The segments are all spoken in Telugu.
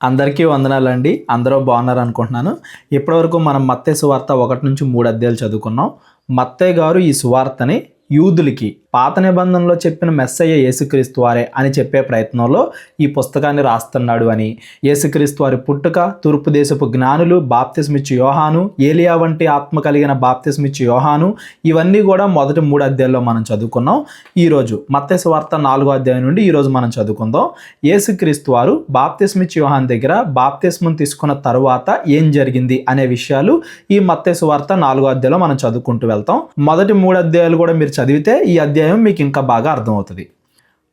అందరికీ వందనాలండి. అందరూ బాగున్నారు అనుకుంటున్నాను. ఇప్పటివరకు మనం మత్తయి సువార్త 1-3 అధ్యాయాలు చదువుకున్నాం. మత్తయి గారు ఈ సువార్తని యూదులకి పాత నిబంధనలో చెప్పిన మెస్సయ్య యేసుక్రీస్తు వారే అని చెప్పే ప్రయత్నంలో ఈ పుస్తకాన్ని రాస్తున్నాడు అని, యేసుక్రీస్తు వారి పుట్టుక, తూర్పు దేశపు జ్ఞానులు, బాప్తిస్మిచ్చు యోహాను, ఏలియా వంటి ఆత్మ కలిగిన బాప్తిస్మిచ్చు యోహాను, ఇవన్నీ కూడా మొదటి 3 అధ్యాయాల్లో మనం చదువుకున్నాం. ఈరోజు మత్తయి సువార్త 4వ అధ్యాయం నుండి ఈరోజు మనం చదువుకుందాం. యేసుక్రీస్తు వారు బాప్తిస్మిచ్చు యోహాను దగ్గర బాప్తిస్మం తీసుకున్న తరువాత ఏం జరిగింది అనే విషయాలు ఈ మత్తయి సువార్త 4వ అధ్యాయంలో మనం చదువుకుంటూ వెళ్తాం. మొదటి 3 అధ్యాయాలు కూడా మీరు చదివితే ఈ అధ్యాయం మీకు ఇంకా బాగా అర్థమవుతుంది.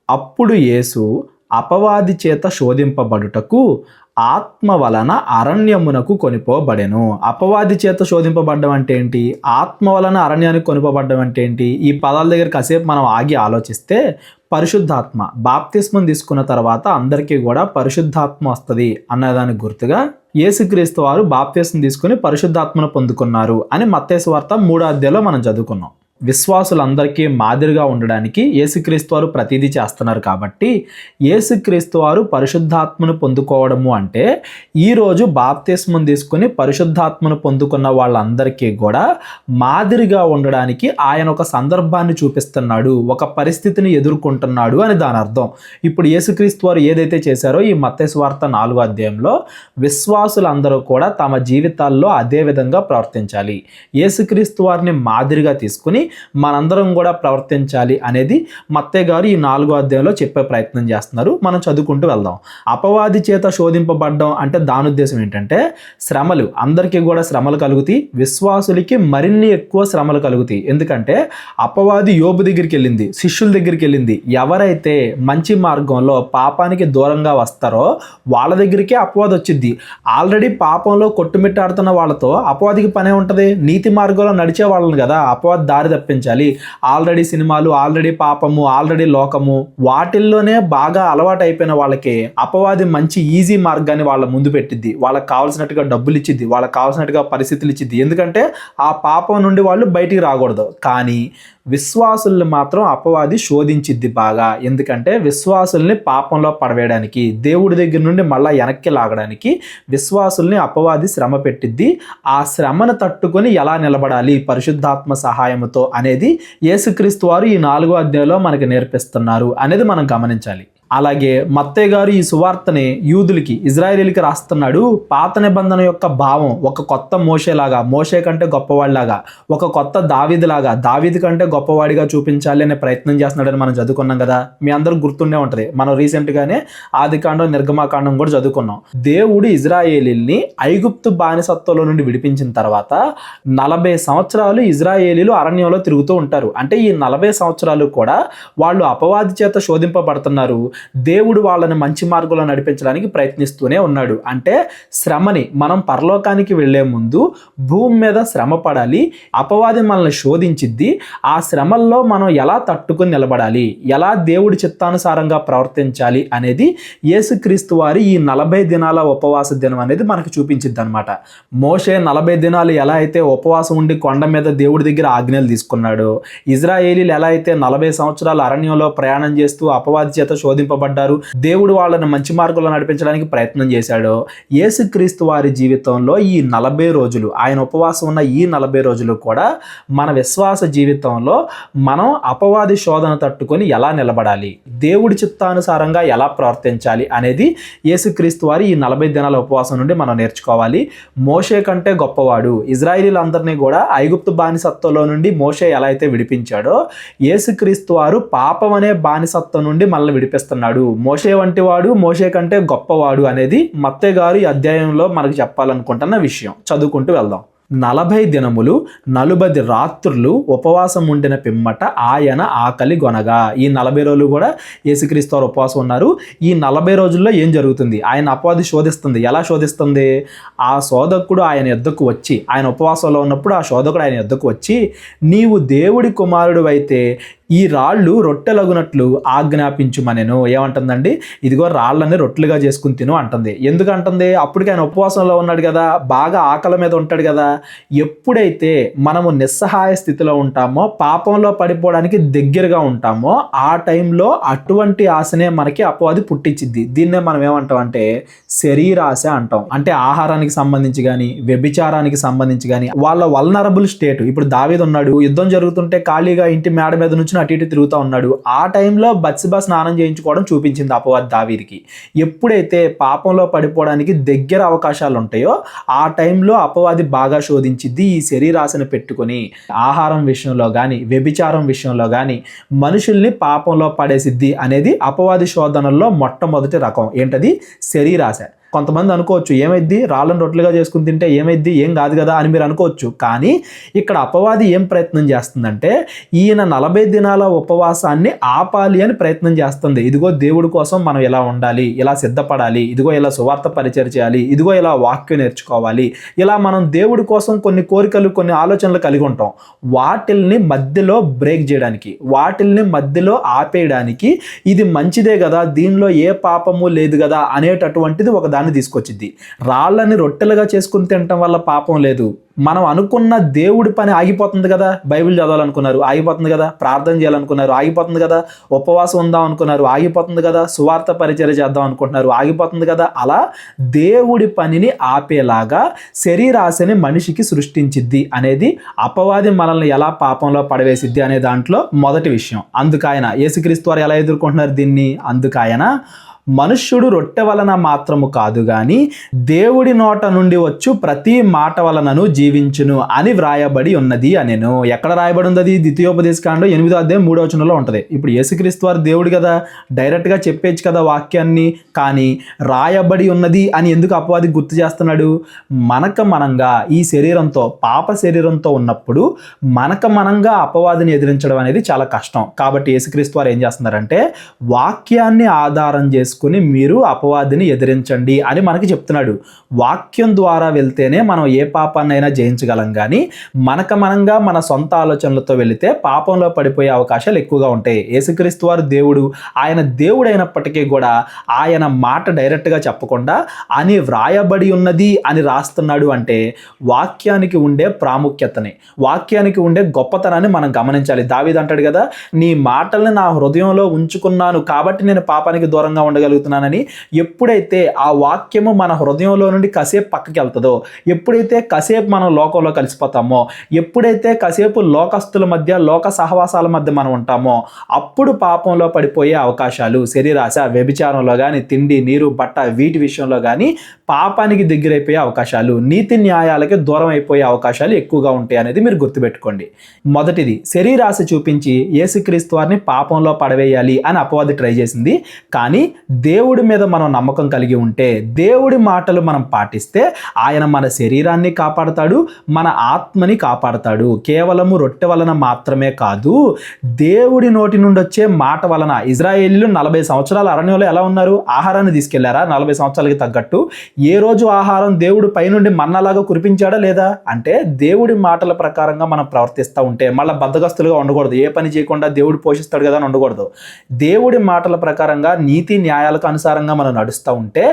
అప్పుడు యేసు అపవాది చేత శోధింపబడుటకు ఆత్మ వలన అరణ్యమునకు కొనిపోబడెను. అపవాది చేత శోధింపబడ్డం అంటే ఏంటి? ఆత్మ వలన అరణ్యానికి కొనిపోబడ్డం అంటే ఏంటి? ఈ పదాల దగ్గర కాసేపు మనం ఆగి ఆలోచిస్తే, పరిశుద్ధాత్మ బాప్తిస్మం తీసుకున్న తర్వాత అందరికీ కూడా పరిశుద్ధాత్మ వస్తుంది అన్నదానికి గుర్తుగా యేసుక్రీస్తు వారు బాప్తిస్మం తీసుకుని పరిశుద్ధాత్మను పొందుకున్నారు అని మత్తయి సువార్త 3వ అధ్యాయంలో మనం చదువుకున్నాం. విశ్వాసులందరికీ మాదిరిగా ఉండడానికి యేసుక్రీస్తు వారు ప్రతిదీ చేస్తున్నారు కాబట్టి యేసుక్రీస్తు వారు పరిశుద్ధాత్మను పొందుకోవడము అంటే ఈరోజు బాప్తిస్మం తీసుకుని పరిశుద్ధాత్మను పొందుకున్న వాళ్ళందరికీ కూడా మాదిరిగా ఉండడానికి ఆయన ఒక సందర్భాన్ని చూపిస్తున్నాడు, ఒక పరిస్థితిని ఎదుర్కొంటున్నాడు అని దాని అర్థం. ఇప్పుడు యేసుక్రీస్తు వారు ఏదైతే చేశారో ఈ మత్తయి సువార్త 4వ అధ్యాయంలో విశ్వాసులందరూ కూడా తమ జీవితాల్లో అదే విధంగా ప్రవర్తించాలి. యేసుక్రీస్తు వారిని మాదిరిగా తీసుకుని మనందరం కూడా ప్రవర్తించాలి అనేది మత్తయి గారు ఈ 4వ అధ్యాయంలో చెప్పే ప్రయత్నం చేస్తున్నారు. మనం చదువుకుంటూ వెళ్దాం. అపవాది చేత శోధింపబడ్డం అంటే దాని ఉద్దేశం ఏంటంటే శ్రమలు, అందరికీ కూడా శ్రమలు కలుగుతాయి, విశ్వాసులకి మరిన్ని ఎక్కువ శ్రమలు కలుగుతాయి. ఎందుకంటే అపవాది యోబు దగ్గరికి వెళ్ళింది, శిష్యుల దగ్గరికి వెళ్ళింది. ఎవరైతే మంచి మార్గంలో పాపానికి దూరంగా వస్తారో వాళ్ళ దగ్గరికే అపవాది వచ్చింది. ఆల్రెడీ పాపంలో కొట్టుమిట్టాడుతున్న వాళ్ళతో అపవాదికి పనే ఉంటుంది. నీతి మార్గంలో నడిచే వాళ్ళని కదా అపవాది దారి తప్పించాలి. ఆల్రెడీ సినిమాలు, ఆల్రెడీ పాపము, ఆల్రెడీ లోకము, వాటిల్లోనే బాగా అలవాటు అయిపోయిన వాళ్ళకి అపవాది మంచి ఈజీ మార్గాన్ని వాళ్ళ ముందు పెట్టిద్ది. వాళ్ళకి కావాల్సినట్టుగా డబ్బులు ఇచ్చిద్ది, వాళ్ళకి కావాల్సినట్టుగా పరిస్థితులు ఇచ్చిద్ది. ఎందుకంటే ఆ పాపం నుండి వాళ్ళు బయటికి రాకూడదు. కానీ విశ్వాసుల్ని మాత్రం అపవాది శోధించిద్ది బాగా. ఎందుకంటే విశ్వాసుల్ని పాపంలో పడవేయడానికి, దేవుడి దగ్గర నుండి మళ్ళీ వెనక్కి లాగడానికి విశ్వాసుల్ని అపవాది శ్రమ పెట్టిద్ది. ఆ శ్రమను తట్టుకొని ఎలా నిలబడాలి పరిశుద్ధాత్మ సహాయంతో అనేది యేసుక్రీస్తు వారు ఈ 4వ అధ్యాయంలో మనకి నేర్పిస్తున్నారు అనేది మనం గమనించాలి. అలాగే మత్తయి గారు ఈ సువార్తని యూదులకి, ఇజ్రాయేలీలకి రాస్తున్నాడు. పాత నిబంధన యొక్క భావం ఒక కొత్త మోషేలాగా, మోషే కంటే గొప్పవాడిలాగా, ఒక కొత్త దావీదులాగా, దావీదు కంటే గొప్పవాడిగా చూపించాలి అనే ప్రయత్నం చేస్తున్నాడని మనం చదువుకున్నాం కదా. మీ అందరూ గుర్తుండే ఉంటుంది. మనం రీసెంట్గానే ఆదికాండం, నిర్గమాకాండం కూడా చదువుకున్నాం. దేవుడు ఇజ్రాయేలీల్ని ఐగుప్తు బానిసత్వంలో నుండి విడిపించిన తర్వాత 40 సంవత్సరాలు ఇజ్రాయేలీలు అరణ్యంలో తిరుగుతూ ఉంటారు. అంటే ఈ 40 సంవత్సరాలు కూడా వాళ్ళు అపవాది చేత శోధింపబడుతున్నారు. దేవుడు వాళ్ళని మంచి మార్గంలో నడిపించడానికి ప్రయత్నిస్తూనే ఉన్నాడు. అంటే శ్రమని మనం పరలోకానికి వెళ్లే ముందు భూమి మీద శ్రమ పడాలి, అపవాది మనల్ని శోధించిద్ది. ఆ శ్రమల్లో మనం ఎలా తట్టుకుని నిలబడాలి, ఎలా దేవుడి చిత్తానుసారంగా ప్రవర్తించాలి అనేది యేసుక్రీస్తు వారి ఈ 40 దినాల ఉపవాస దినం అనేది మనకు చూపించిద్ది అనమాట. మోషే 40 దినాలు ఎలా అయితే ఉపవాసం ఉండి కొండ మీద దేవుడి దగ్గర ఆజ్ఞలు తీసుకున్నాడో, ఇజ్రాయేలీలు ఎలా అయితే 40 సంవత్సరాలు అరణ్యంలో ప్రయాణం చేస్తూ అపవాది చేత శోధింపబడ్డారు, దేవుడు వాళ్ళని మంచి మార్గంలో నడిపించడానికి ప్రయత్నం చేశాడో, యేసుక్రీస్తు వారి జీవితంలో ఈ 40 రోజులు, ఆయన ఉపవాసం ఉన్న ఈ 40 రోజులు కూడా మన విశ్వాస జీవితంలో మనం అపవాది శోధన తట్టుకొని ఎలా నిలబడాలి, దేవుడి చిత్తానుసారంగా ఎలా ప్రవర్తించాలి అనేది యేసుక్రీస్తు వారి ఈ 40 దినాల ఉపవాసం నుండి మనం నేర్చుకోవాలి. మోషే కంటే గొప్పవాడు, ఇజ్రాయేలీలందరినీ కూడా ఐగుప్తు బానిసత్వంలో నుండి మోషే ఎలా అయితే విడిపించాడో, యేసుక్రీస్తు వారు పాపం అనే బానిసత్వం నుండి మనల్ని విడిపిస్తున్నాడు. మోషే వంటి వాడు, మోషే కంటే గొప్పవాడు అనేది మత్తయి గారు ఈ అధ్యాయంలో మనకు చెప్పాలనుకుంటున్న విషయం. చదువుకుంటూ వెళ్దాం. 40 దినములు 40 రాత్రులు ఉపవాసం ఉండిన పిమ్మట ఆయన ఆకలి గొనగా. ఈ 40 రోజులు కూడా యేసుక్రీస్తు వారు ఉపవాసం ఉన్నారు. ఈ 40 రోజుల్లో ఏం జరుగుతుంది? ఆయన అపవాది శోధిస్తుంది. ఎలా శోధిస్తుంది? ఆ శోధకుడు ఆయన యొద్దకు వచ్చి, ఆయన ఉపవాసంలో ఉన్నప్పుడు ఆ శోధకుడు ఆయన యొద్దకు వచ్చి, నీవు దేవుడి కుమారుడు అయితే ఈ రాళ్ళు రొట్టెలగునట్లు ఆజ్ఞాపించుమనెను. ఏమంటుందండి? ఇదిగో రాళ్ళని రొట్టెలుగా చేసుకుని తిను అంటుంది. ఎందుకు అంటుంది? అప్పటికి ఆయన ఉపవాసంలో ఉన్నాడు కదా, బాగా ఆకలి మీద ఉంటాడు కదా. ఎప్పుడైతే మనము నిస్సహాయ స్థితిలో ఉంటామో, పాపంలో పడిపోవడానికి దగ్గరగా ఉంటామో, ఆ టైంలో అటువంటి ఆశనే మనకి అపవాది పుట్టించిద్ది. దీన్నే మనం ఏమంటాం అంటే శరీరాశ అంటాం. అంటే ఆహారానికి సంబంధించి కానీ, వ్యభిచారానికి సంబంధించి కానీ, వాళ్ళ వల్నరబుల్ స్టేట్. ఇప్పుడు దావీదు ఉన్నాడు, యుద్ధం జరుగుతుంటే ఖాళీగా ఇంటి మేడ మీద నుంచి అటు ఇటు తిరుగుతూ ఉన్నాడు. ఆ టైంలో బత్షెబ స్నానం చేయించుకోవడం చూపించింది అపవాది దావీదుకి. ఎప్పుడైతే పాపంలో పడిపోవడానికి దగ్గర అవకాశాలు ఉంటాయో ఆ టైంలో అపవాది బాగా శోధించిద్ది. ఈ శరీరాశను పెట్టుకొని ఆహారం విషయంలో కానీ, వ్యభిచారం విషయంలో కానీ మనుషుల్ని పాపంలో పడేసిద్ది అనేది అపవాది శోధనల్లో మొట్టమొదటి రకం. ఏంటది? శరీరాశ. కొంతమంది అనుకోవచ్చు, ఏమైద్ది, రాళ్ళను రొట్టెలుగా చేసుకుని తింటే ఏమైద్ది, ఏం కాదు కదా అని మీరు అనుకోవచ్చు. కానీ ఇక్కడ అపవాది ఏం ప్రయత్నం చేస్తుందంటే, ఈయన 40 దినాల ఉపవాసాన్ని ఆపాలి అని ప్రయత్నం చేస్తుంది. ఇదిగో దేవుడి కోసం మనం ఇలా ఉండాలి, ఇలా సిద్ధపడాలి, ఇదిగో ఇలా సువార్త పరిచయం చేయాలి, ఇదిగో ఇలా వాక్యం నేర్చుకోవాలి, ఇలా మనం దేవుడి కోసం కొన్ని కోరికలు, కొన్ని ఆలోచనలు కలిగి ఉంటాం. వాటిల్ని మధ్యలో బ్రేక్ చేయడానికి, వాటిల్ని మధ్యలో ఆపేయడానికి, ఇది మంచిదే కదా, దీనిలో ఏ పాపము లేదు కదా అనేటటువంటిది ఒక దాన్ని తీసుకొచ్చిద్ది. రాళ్ళని రొట్టెలుగా చేసుకుని తినటం వల్ల పాపం లేదు. మనం అనుకున్న దేవుడి పని ఆగిపోతుంది కదా. బైబిల్ చదవాలనుకున్నారు, ఆగిపోతుంది కదా. ప్రార్థన చేయాలనుకున్నారు, ఆగిపోతుంది కదా. ఉపవాసం ఉందాం అనుకున్నారు, ఆగిపోతుంది కదా. సువార్త పరిచర్య చేద్దాం అనుకుంటున్నారు, ఆగిపోతుంది కదా. అలా దేవుడి పనిని ఆపేలాగా శరీరాశని మనిషికి సృష్టించిద్ది అనేది అపవాది మనల్ని ఎలా పాపంలో పడవేసిద్ది అనే దాంట్లో మొదటి విషయం. అందుకైన యేసుక్రీస్తు వారు ఎలా ఎదుర్కొంటున్నారు దీన్ని? అందుకైన మనుష్యుడు రొట్టె వలన మాత్రము కాదు గాని దేవుడి నోట నుండి వచ్చు ప్రతి మాట వలనను జీవించును అని వ్రాయబడి ఉన్నది అనెను. ఎక్కడ రాయబడి ఉంది? అది ద్వితీయోపదేశకాండం 8వ అధ్యాయం 3వ వచనంలో ఉంటుంది. ఇప్పుడు యేసుక్రీస్తు వారు దేవుడు కదా, డైరెక్ట్గా చెప్పేచ్చు కదా వాక్యాన్ని. కానీ రాయబడి ఉన్నది అని ఎందుకు అపవాది గుర్తు చేస్తున్నాడు? మనంగా ఈ శరీరంతో, పాప శరీరంతో ఉన్నప్పుడు మనంగా అపవాదిని ఎదిరించడం అనేది చాలా కష్టం. కాబట్టి యేసుక్రీస్తు వారు ఏం చేస్తున్నారంటే, వాక్యాన్ని ఆధారం చేసుకుని మీరు అపవాదిని ఎదిరించండి అని మనకి చెప్తున్నాడు. వాక్యం ద్వారా వెళ్తేనే మనం ఏ పాపాన్నైనా జయించగలం. కానీ మనంగా మన సొంత ఆలోచనలతో వెళితే పాపంలో పడిపోయే అవకాశాలు ఎక్కువగా ఉంటాయి. యేసుక్రీస్తు వారు దేవుడు, ఆయన దేవుడు అయినప్పటికీ కూడా ఆయన మాట డైరెక్ట్గా చెప్పకుండా అని వ్రాయబడి ఉన్నది అని రాస్తున్నాడు అంటే వాక్యానికి ఉండే ప్రాముఖ్యతని, వాక్యానికి ఉండే గొప్పతనాన్ని మనం గమనించాలి. దావీదు అంటాడు కదా, నీ మాటల్ని నా హృదయంలో ఉంచుకున్నాను కాబట్టి నేను పాపానికి దూరంగా ఉండగలుగుతున్నానని. ఎప్పుడైతే ఆ వాక్యము మన హృదయంలో నుండి కాసేపు పక్కకి వెళ్తుందో, ఎప్పుడైతే కాసేపు మనం లోకంలో కలిసిపోతామో, ఎప్పుడైతే కాసేపు లోకస్తుల మధ్య, లోక సహవాసాల మధ్య మనం ఉంటామో, అప్పుడు పాపంలో పడిపోయే అవకాశాలు, శరీరాశ, వ్యభిచారంలో కానీ, తిండి, నీరు, బట్ట వీటి విషయంలో కానీ పాపానికి దగ్గరైపోయే అవకాశాలు, నీతి న్యాయాలకి దూరం అయిపోయే అవకాశాలు ఎక్కువగా ఉంటాయి అనేది మీరు గుర్తుపెట్టుకోండి. మొదటిది, శరీరాశ చూపించి యేసుక్రీస్తు వారిని పాపంలో పడవేయాలి అని అపవాది ట్రై చేసింది. కానీ దేవుడి మీద మనం నమ్మకం కలిగి ఉంటే, దేవుడి మాటలు మనం పాటిస్తే ఆయన మన శరీరాన్ని కాపాడతాడు, మన ఆత్మని కాపాడతాడు. కేవలము రొట్టె వలన మాత్రమే కాదు, దేవుడి నోటి నుండి వచ్చే మాట వలన. ఇజ్రాయేలీలు 40 సంవత్సరాల అరణ్యంలో ఎలా ఉన్నారు? ఆహారాన్ని తీసుకెళ్లారా? 40 సంవత్సరాలకి తగ్గట్టు ఏ రోజు ఆహారం దేవుడు పైనుండి మన్నలాగా కురిపించాడా లేదా? అంటే దేవుడి మాటల ప్రకారంగా మనం ప్రవర్తిస్తూ ఉంటే, మళ్ళీ బద్ధకస్తులుగా ఉండకూడదు. ఏ పని చేయకుండా దేవుడు పోషిస్తాడు కదా అని ఉండకూడదు. దేవుడి మాటల ప్రకారంగా నీతి న్యాయాలకు అనుసారంగా మనం నడుస్తూ ఉంటే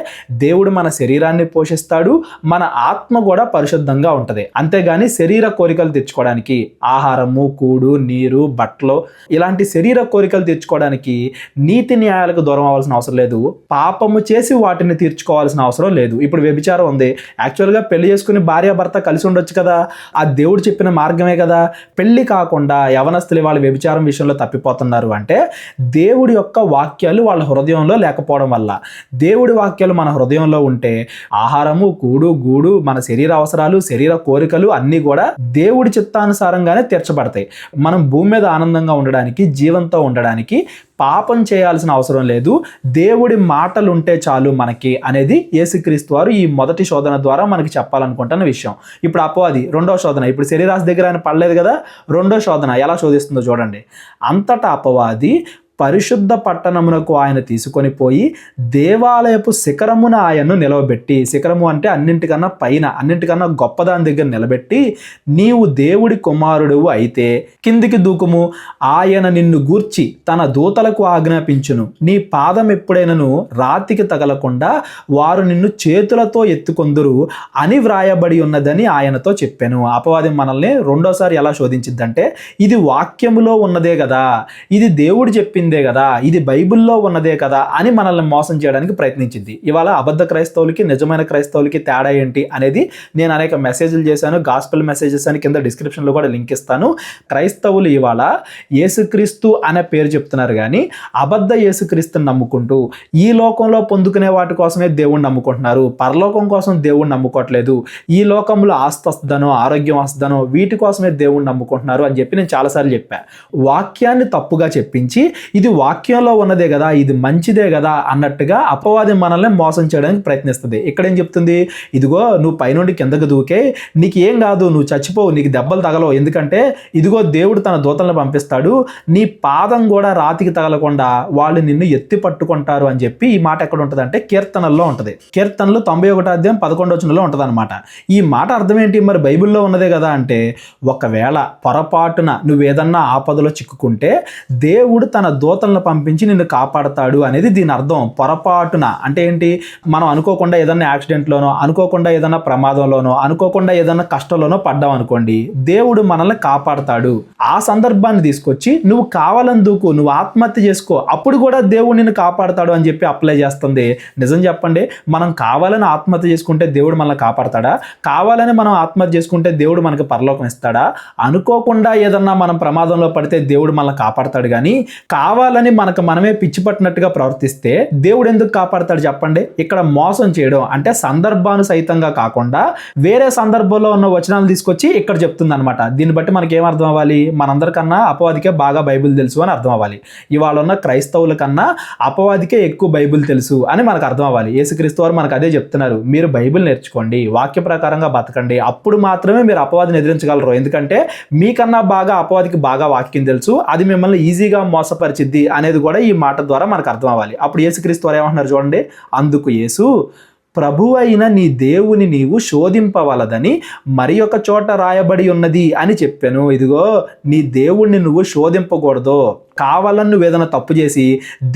దేవుడు మన శరీరాన్ని పోషిస్తాడు, మన ఆత్మ కూడా పరిశుద్ధంగా ఉంటుంది. అంతేగాని శరీర కోరికలు తెచ్చుకోవడానికి, ఆహారము, కూడు, నీరు, బట్టలు ఇలాంటి శరీర కోరికలు తెచ్చుకోవడానికి నీతి న్యాయాలకు దూరం అవ్వాల్సిన అవసరం లేదు. పాపము చేసి వాటిని తీర్చుకోవాల్సిన అవసరం లేదు. ఇప్పుడు వ్యభిచారం ఉంది, యాక్చువల్గా పెళ్లి చేసుకుని భార్యాభర్త కలిసి ఉండొచ్చు కదా, ఆ దేవుడు చెప్పిన మార్గమే కదా. పెళ్లి కాకుండా యవనస్తులు వాళ్ళ వ్యభిచారం విషయంలో తప్పిపోతున్నారు అంటే దేవుడి యొక్క వాక్యాలు వాళ్ళ హృదయంలో లేకపోవడం వల్ల. దేవుడి వాక్యాలు మన హృదయంలో ఉంటే ఆహారము, కూడు, గూడు, మన శరీర అవసరాలు, శరీర కోరికలు అన్నీ కూడా దేవుడి చిత్తానుసారంగానే తీర్చబడతాయి. మనం భూమి మీద ఆనందంగా ఉండడానికి, జీవంతో ఉండడానికి పాపం చేయాల్సిన అవసరం లేదు, దేవుడి మాటలు ఉంటే చాలు మనకి అనేది యేసుక్రీస్తు వారు ఈ మొదటి శోధన ద్వారా మనకి చెప్పాలనుకుంటున్న విషయం. ఇప్పుడు అపవాది రెండో శోధన, ఇప్పుడు శరీరాశ దగ్గర ఆయన పడలేదు కదా, రెండో శోధన ఎలా శోధిస్తుందో చూడండి. అంతటా అపవాది పరిశుద్ధ పట్టణమునకు ఆయన తీసుకొని పోయి దేవాలయపు శిఖరమున ఆయన్ను నిలవబెట్టి, శిఖరము అంటే అన్నింటికన్నా పైన, అన్నింటికన్నా గొప్పదాని దగ్గర నిలబెట్టి, నీవు దేవుడి కుమారుడువు అయితే కిందికి దూకుము, ఆయన నిన్ను గూర్చి తన దూతలకు ఆజ్ఞాపించును, నీ పాదం ఎప్పుడైనను రాతికి తగలకుండా వారు నిన్ను చేతులతో ఎత్తుకొందురు అని వ్రాయబడి ఉన్నదని ఆయనతో చెప్పాను. అపవాది మనల్ని రెండోసారి ఎలా శోధించిద్దంటే, ఇది వాక్యములో ఉన్నదే కదా, ఇది దేవుడు చెప్పిందే కదా, ఇది బైబిల్లో ఉన్నదే కదా అని మనల్ని మోసం చేయడానికి ప్రయత్నించింది. ఇవాళ అబద్ధ క్రైస్తవులకి నిజమైన క్రైస్తవులకి తేడా ఏంటి అనేది నేను అనేక మెసేజ్లు చేశాను, గాస్పెల్ మెసేజెస్ అని కింద డిస్క్రిప్షన్లో కూడా లింక్ ఇస్తాను. క్రైస్తవులు ఇవాళ యేసుక్రీస్తు అనే పేరు చెప్తున్నారు కానీ అబద్ధ యేసుక్రీస్తుని నమ్ముకుంటూ ఈ లోకంలో పొందుకునే వాటి కోసమే దేవుణ్ణి నమ్ముకుంటున్నారు, పరలోకం కోసం దేవుణ్ణి నమ్ముకోవట్లేదు, ఈ లోకంలో ఆస్తి వస్తుందనో ఆరోగ్యం వస్తుందనో వీటి కోసమే దేవుణ్ణి నమ్ముకుంటున్నారు అని చెప్పి నేను చాలాసార్లు చెప్పాను. వాక్యాన్ని తప్పుగా చెప్పించి ఇది వాక్యంలో ఉన్నదే కదా, ఇది మంచిదే కదా అన్నట్టుగా అపవాది మనల్ని మోసం చేయడానికి ప్రయత్నిస్తుంది. ఇక్కడ ఏం చెప్తుంది, ఇదిగో నువ్వు పైనుండి కిందకు దూకే, నీకు ఏం కాదు, నువ్వు చచ్చిపోవు, నీకు దెబ్బలు తగలవు, ఎందుకంటే ఇదిగో దేవుడు తన దూతలను పంపిస్తాడు, నీ పాదం కూడా రాతికి తగలకుండా వాళ్ళు నిన్ను ఎత్తి పట్టుకుంటారు అని చెప్పి ఈ మాట ఎక్కడ ఉంటుంది అంటే కీర్తనల్లో ఉంటుంది. కీర్తనలు 91:11 ఉంటుంది అనమాట. ఈ మాట అర్థం ఏంటి, మరి బైబిల్లో ఉన్నదే కదా అంటే, ఒకవేళ పొరపాటున నువ్వేదన్నా ఆపదలో చిక్కుకుంటే దేవుడు తన దూతలను పంపించి నిన్ను కాపాడతాడు అనేది దీని అర్థం. పొరపాటున అంటే ఏంటి, మనం అనుకోకుండా ఏదన్నా యాక్సిడెంట్లోనో, అనుకోకుండా ఏదన్నా ప్రమాదంలోనో, అనుకోకుండా ఏదన్నా కష్టంలోనో పడ్డాం అనుకోండి, దేవుడు మనల్ని కాపాడతాడు. ఆ సందర్భాన్ని తీసుకొచ్చి నువ్వు కావాలని దూకు, నువ్వు ఆత్మహత్య చేసుకో, అప్పుడు కూడా దేవుడు నిన్ను కాపాడతాడు అని చెప్పి అప్లై చేస్తుంది. నిజం చెప్పండి, మనం కావాలని ఆత్మహత్య చేసుకుంటే దేవుడు మనల్ని కాపాడతాడా? కావాలని మనం ఆత్మహత్య చేసుకుంటే దేవుడు మనకు పరలోకం ఇస్తాడా? అనుకోకుండా ఏదన్నా మనం ప్రమాదంలో పడితే దేవుడు మనల్ని కాపాడతాడు కానీ కావాలని మనకు మనమే పిచ్చి పట్టినట్టుగా ప్రవర్తిస్తే దేవుడు ఎందుకు కాపాడతాడు చెప్పండి? ఇక్కడ మోసం చేయడం అంటే సందర్భానుసహితంగా కాకుండా వేరే సందర్భంలో ఉన్న వచనాలు తీసుకొచ్చి ఇక్కడ చెప్తుంది అనమాట. దీన్ని బట్టి మనకి ఏం అర్థం అవ్వాలి, మనందరికన్నా అపవాదికే బాగా బైబిల్ తెలుసు అని అర్థం అవ్వాలి. ఇవాళ ఉన్న క్రైస్తవుల కన్నా అపవాదికే ఎక్కువ బైబిల్ తెలుసు అని మనకు అర్థం అవ్వాలి. యేసుక్రీస్తు వారు మనకు అదే చెప్తున్నారు, మీరు బైబిల్ నేర్చుకోండి, వాక్య ప్రకారంగా బతకండి, అప్పుడు మాత్రమే మీరు అపవాదిని ఎదిరించగలరు. ఎందుకంటే మీకన్నా బాగా అపవాదికి బాగా వాక్యం తెలుసు, అది మిమ్మల్ని ఈజీగా మోసపరిచిద్ది అనేది కూడా ఈ మాట ద్వారా మనకు అర్థం అవ్వాలి. అప్పుడు యేసుక్రీస్తు వారు ఏమంటున్నారు చూడండి, అందుకు యేసు, ప్రభువైన నీ దేవుని నీవు శోధింపవలదని మరి ఒక చోట రాయబడి ఉన్నది అని చెప్పాను. ఇదిగో నీ దేవుణ్ణి నువ్వు శోధింపకూడదు, కావాలని నువ్వు ఏదైనా తప్పు చేసి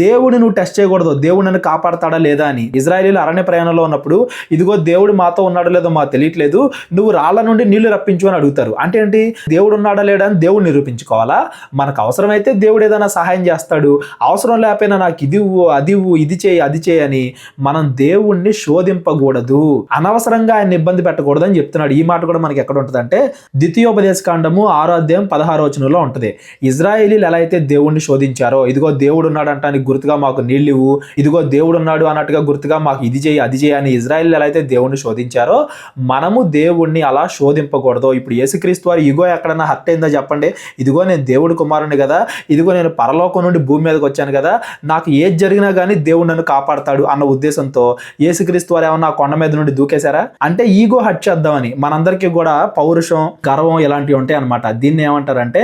దేవుడిని నువ్వు టెస్ట్ చేయకూడదు, దేవుడు నన్ను కాపాడతాడా లేదా అని. ఇజ్రాయేలీలు అరణ్య ప్రయాణంలో ఉన్నప్పుడు ఇదిగో దేవుడు మాతో ఉన్నాడో లేదో మాకు తెలియట్లేదు, నువ్వు రాళ్ళ నుండి నీళ్లు రప్పించు అని అడుగుతారు. అంటే ఏంటి, దేవుడు ఉన్నాడా లేడా అని దేవుడు నిరూపించుకోవాలా? మనకు అవసరమైతే దేవుడు ఏదైనా సహాయం చేస్తాడు, అవసరం లేకపోయినా నాకు ఇది అది ఇది చేయి అది చేయి అని మనం దేవుణ్ణి శోధింపకూడదు, అనవసరంగా ఆయన ఇబ్బంది పెట్టకూడదు అని చెప్తున్నాడు. ఈ మాట కూడా మనకి ఎక్కడ ఉంటుంది అంటే ద్వితీయోపదేశకాండము 6:16 ఉంటుంది. ఇజ్రాయేలీలు ఎలా అయితే దేవుడిని శోధించారో, ఇదిగో దేవుడు ఉన్నాడు అంటానికి గుర్తుగా మాకు నీళ్ళు ఇవ్వు, ఇదిగో దేవుడు ఉన్నాడు అన్నట్టుగా గుర్తుగా మాకు ఇది చేయి అది చేయి అని ఇజ్రాయేల్ ఎలా అయితే దేవుడిని శోధించారో మనము దేవుణ్ణి అలా శోధింపకూడదు. ఇప్పుడు యేసుక్రీస్తు వారి ఇగో ఎక్కడన్నా హర్ట్ అయిందా చెప్పండి? ఇదిగో నేను దేవుడి కుమారుని కదా, ఇదిగో నేను పరలోకం నుండి భూమి మీదకి వచ్చాను కదా, నాకు ఏది జరిగినా కానీ దేవుడు నన్ను కాపాడతాడు అన్న ఉద్దేశంతో యేసుక్రీస్తు వారు ఏమన్నా కొండ మీద నుండి దూకేశారా? అంటే ఈగో హర్ట్ చేద్దామని. మనందరికీ కూడా పౌరుషం, గర్వం ఇలాంటివి ఉంటాయి అనమాట. దీన్ని ఏమంటారంటే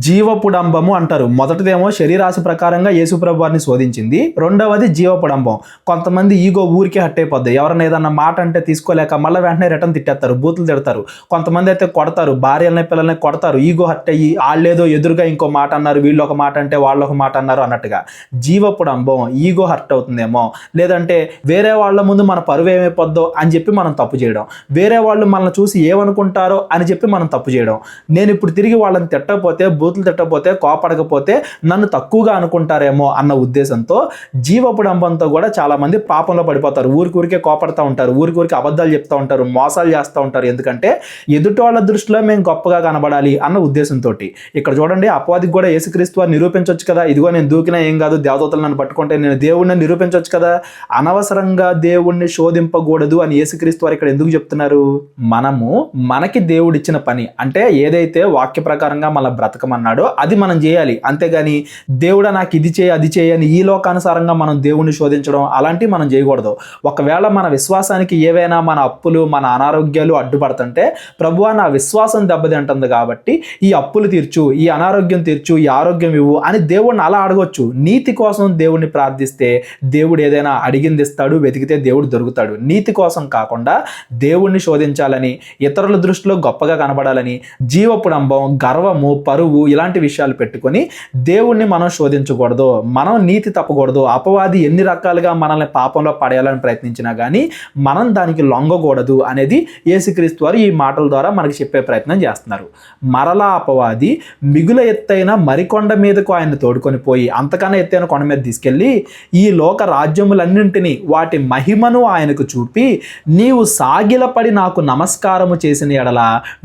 జీవపుడంబము అంటారు. మొదటిదేమో శరీరాశ ప్రకారంగా యేసుప్రభు వారిని శోధించింది, రెండవది జీవపుడంబం. కొంతమంది ఈగో ఊరికే హట్ అయిపోద్ది, ఎవరైనా ఏదన్నా మాట అంటే తీసుకోలేక మళ్ళీ వెంటనే రిటర్న్ తిట్టేస్తారు, బూతులు తిడతారు. కొంతమంది అయితే కొడతారు, భార్యలని పిల్లల్ని కొడతారు, ఈగో హట్ అయ్యి వాళ్ళేదో ఎదురుగా ఇంకో మాట అన్నారు, వీళ్ళు ఒక మాట అంటే వాళ్ళు ఒక మాట అన్నారు అన్నట్టుగా. జీవపుడంబం, ఈగో హర్ట్ అవుతుందేమో, లేదంటే వేరే వాళ్ళ ముందు మన పరువు ఏమైపోద్దో అని చెప్పి మనం తప్పు చేయడం, వేరే వాళ్ళు మనల్ని చూసి ఏమనుకుంటారో అని చెప్పి మనం తప్పు చేయడం. నేను ఇప్పుడు తిరిగి వాళ్ళని తిట్టకపోతే, బూతులు తిట్టకపోతే, కోపడకపోతే నన్ను తక్కువగా అనుకుంటారేమో అన్న ఉద్దేశంతో జీవపుడంబంతో కూడా చాలా మంది పాపంలో పడిపోతారు. ఊరికే కోపడతా ఉంటారు, ఊరికి అబద్ధాలు చెప్తా ఉంటారు, మోసాలు చేస్తూ ఉంటారు. ఎందుకంటే ఎదుటి వాళ్ళ దృష్టిలో మేము గొప్పగా కనబడాలి అన్న ఉద్దేశంతో. ఇక్కడ చూడండి, అపవాదికి కూడా యేసుక్రీస్తు వారు నిరూపించవచ్చు కదా, ఇదిగో నేను దూకినా ఏం కాదు, దేవదూతలు నన్ను పట్టుకుంటే నేను దేవుడిని నిరూపించవచ్చు కదా, అనవసరంగా దేవుణ్ణి శోధింపకూడదు అని యేసుక్రీస్తు వారు ఇక్కడ ఎందుకు చెప్తున్నారు? మనకి దేవుడు ఇచ్చిన పని అంటే ఏదైతే వాక్య ప్రకారంగా మన బ్రతకమన్నాడో అది మనం చేయాలి. అంతేగాని అంతేగాని దేవుడా నాకు ఇది చేయి అది చేయి అని ఈ లోకానుసారంగా మనం దేవుణ్ణి శోధించడం అలాంటివి మనం చేయకూడదు. ఒకవేళ మన విశ్వాసానికి ఏవైనా మన అప్పులు మన అనారోగ్యాలు అడ్డుపడుతుంటే ప్రభువా నా విశ్వాసం దెబ్బతింటుంది కాబట్టి ఈ అప్పులు తీర్చు, ఈ అనారోగ్యం తీర్చు, ఈ ఆరోగ్యం ఇవ్వు అని దేవుడిని అలా అడగొచ్చు. నీతి కోసం దేవుడిని ప్రార్థిస్తే దేవుడు ఏదైనా అడిగింది ఇస్తాడు, వెతికితే దేవుడు దొరుకుతాడు. నీతి కోసం కాకుండా దేవుణ్ణి శోధించాలని, ఇతరుల దృష్టిలో గొప్పగా కనబడాలని, జీవపుడంబం, గర్వము, పరువు ఇలాంటి విషయాలు పెట్టుకొని దేవుణ్ణి మనం శోధించకూడదు. మనం నీతి తప్పకూడదు. అపవాది ఎన్ని రకాలుగా మనల్ని పాపంలో పడేయాలని ప్రయత్నించినా కానీ మనం దానికి లొంగకూడదు అనేది యేసుక్రీస్తు వారు ఈ మాటల ద్వారా మనకి చెప్పే ప్రయత్నం చేస్తున్నారు. మరలా అపవాది మిగుల ఎత్తైన మరికొండ మీదకు ఆయన తోడుకొని పోయి అంతకన్నా ఎత్తైన కొండ మీద తీసుకెళ్ళి ఈ లోక రాజ్యములన్నింటినీ వాటి మహిమను ఆయనకు చూపి నీవు సాగిలపడి నాకు నమస్కారము చేసిన ఎడల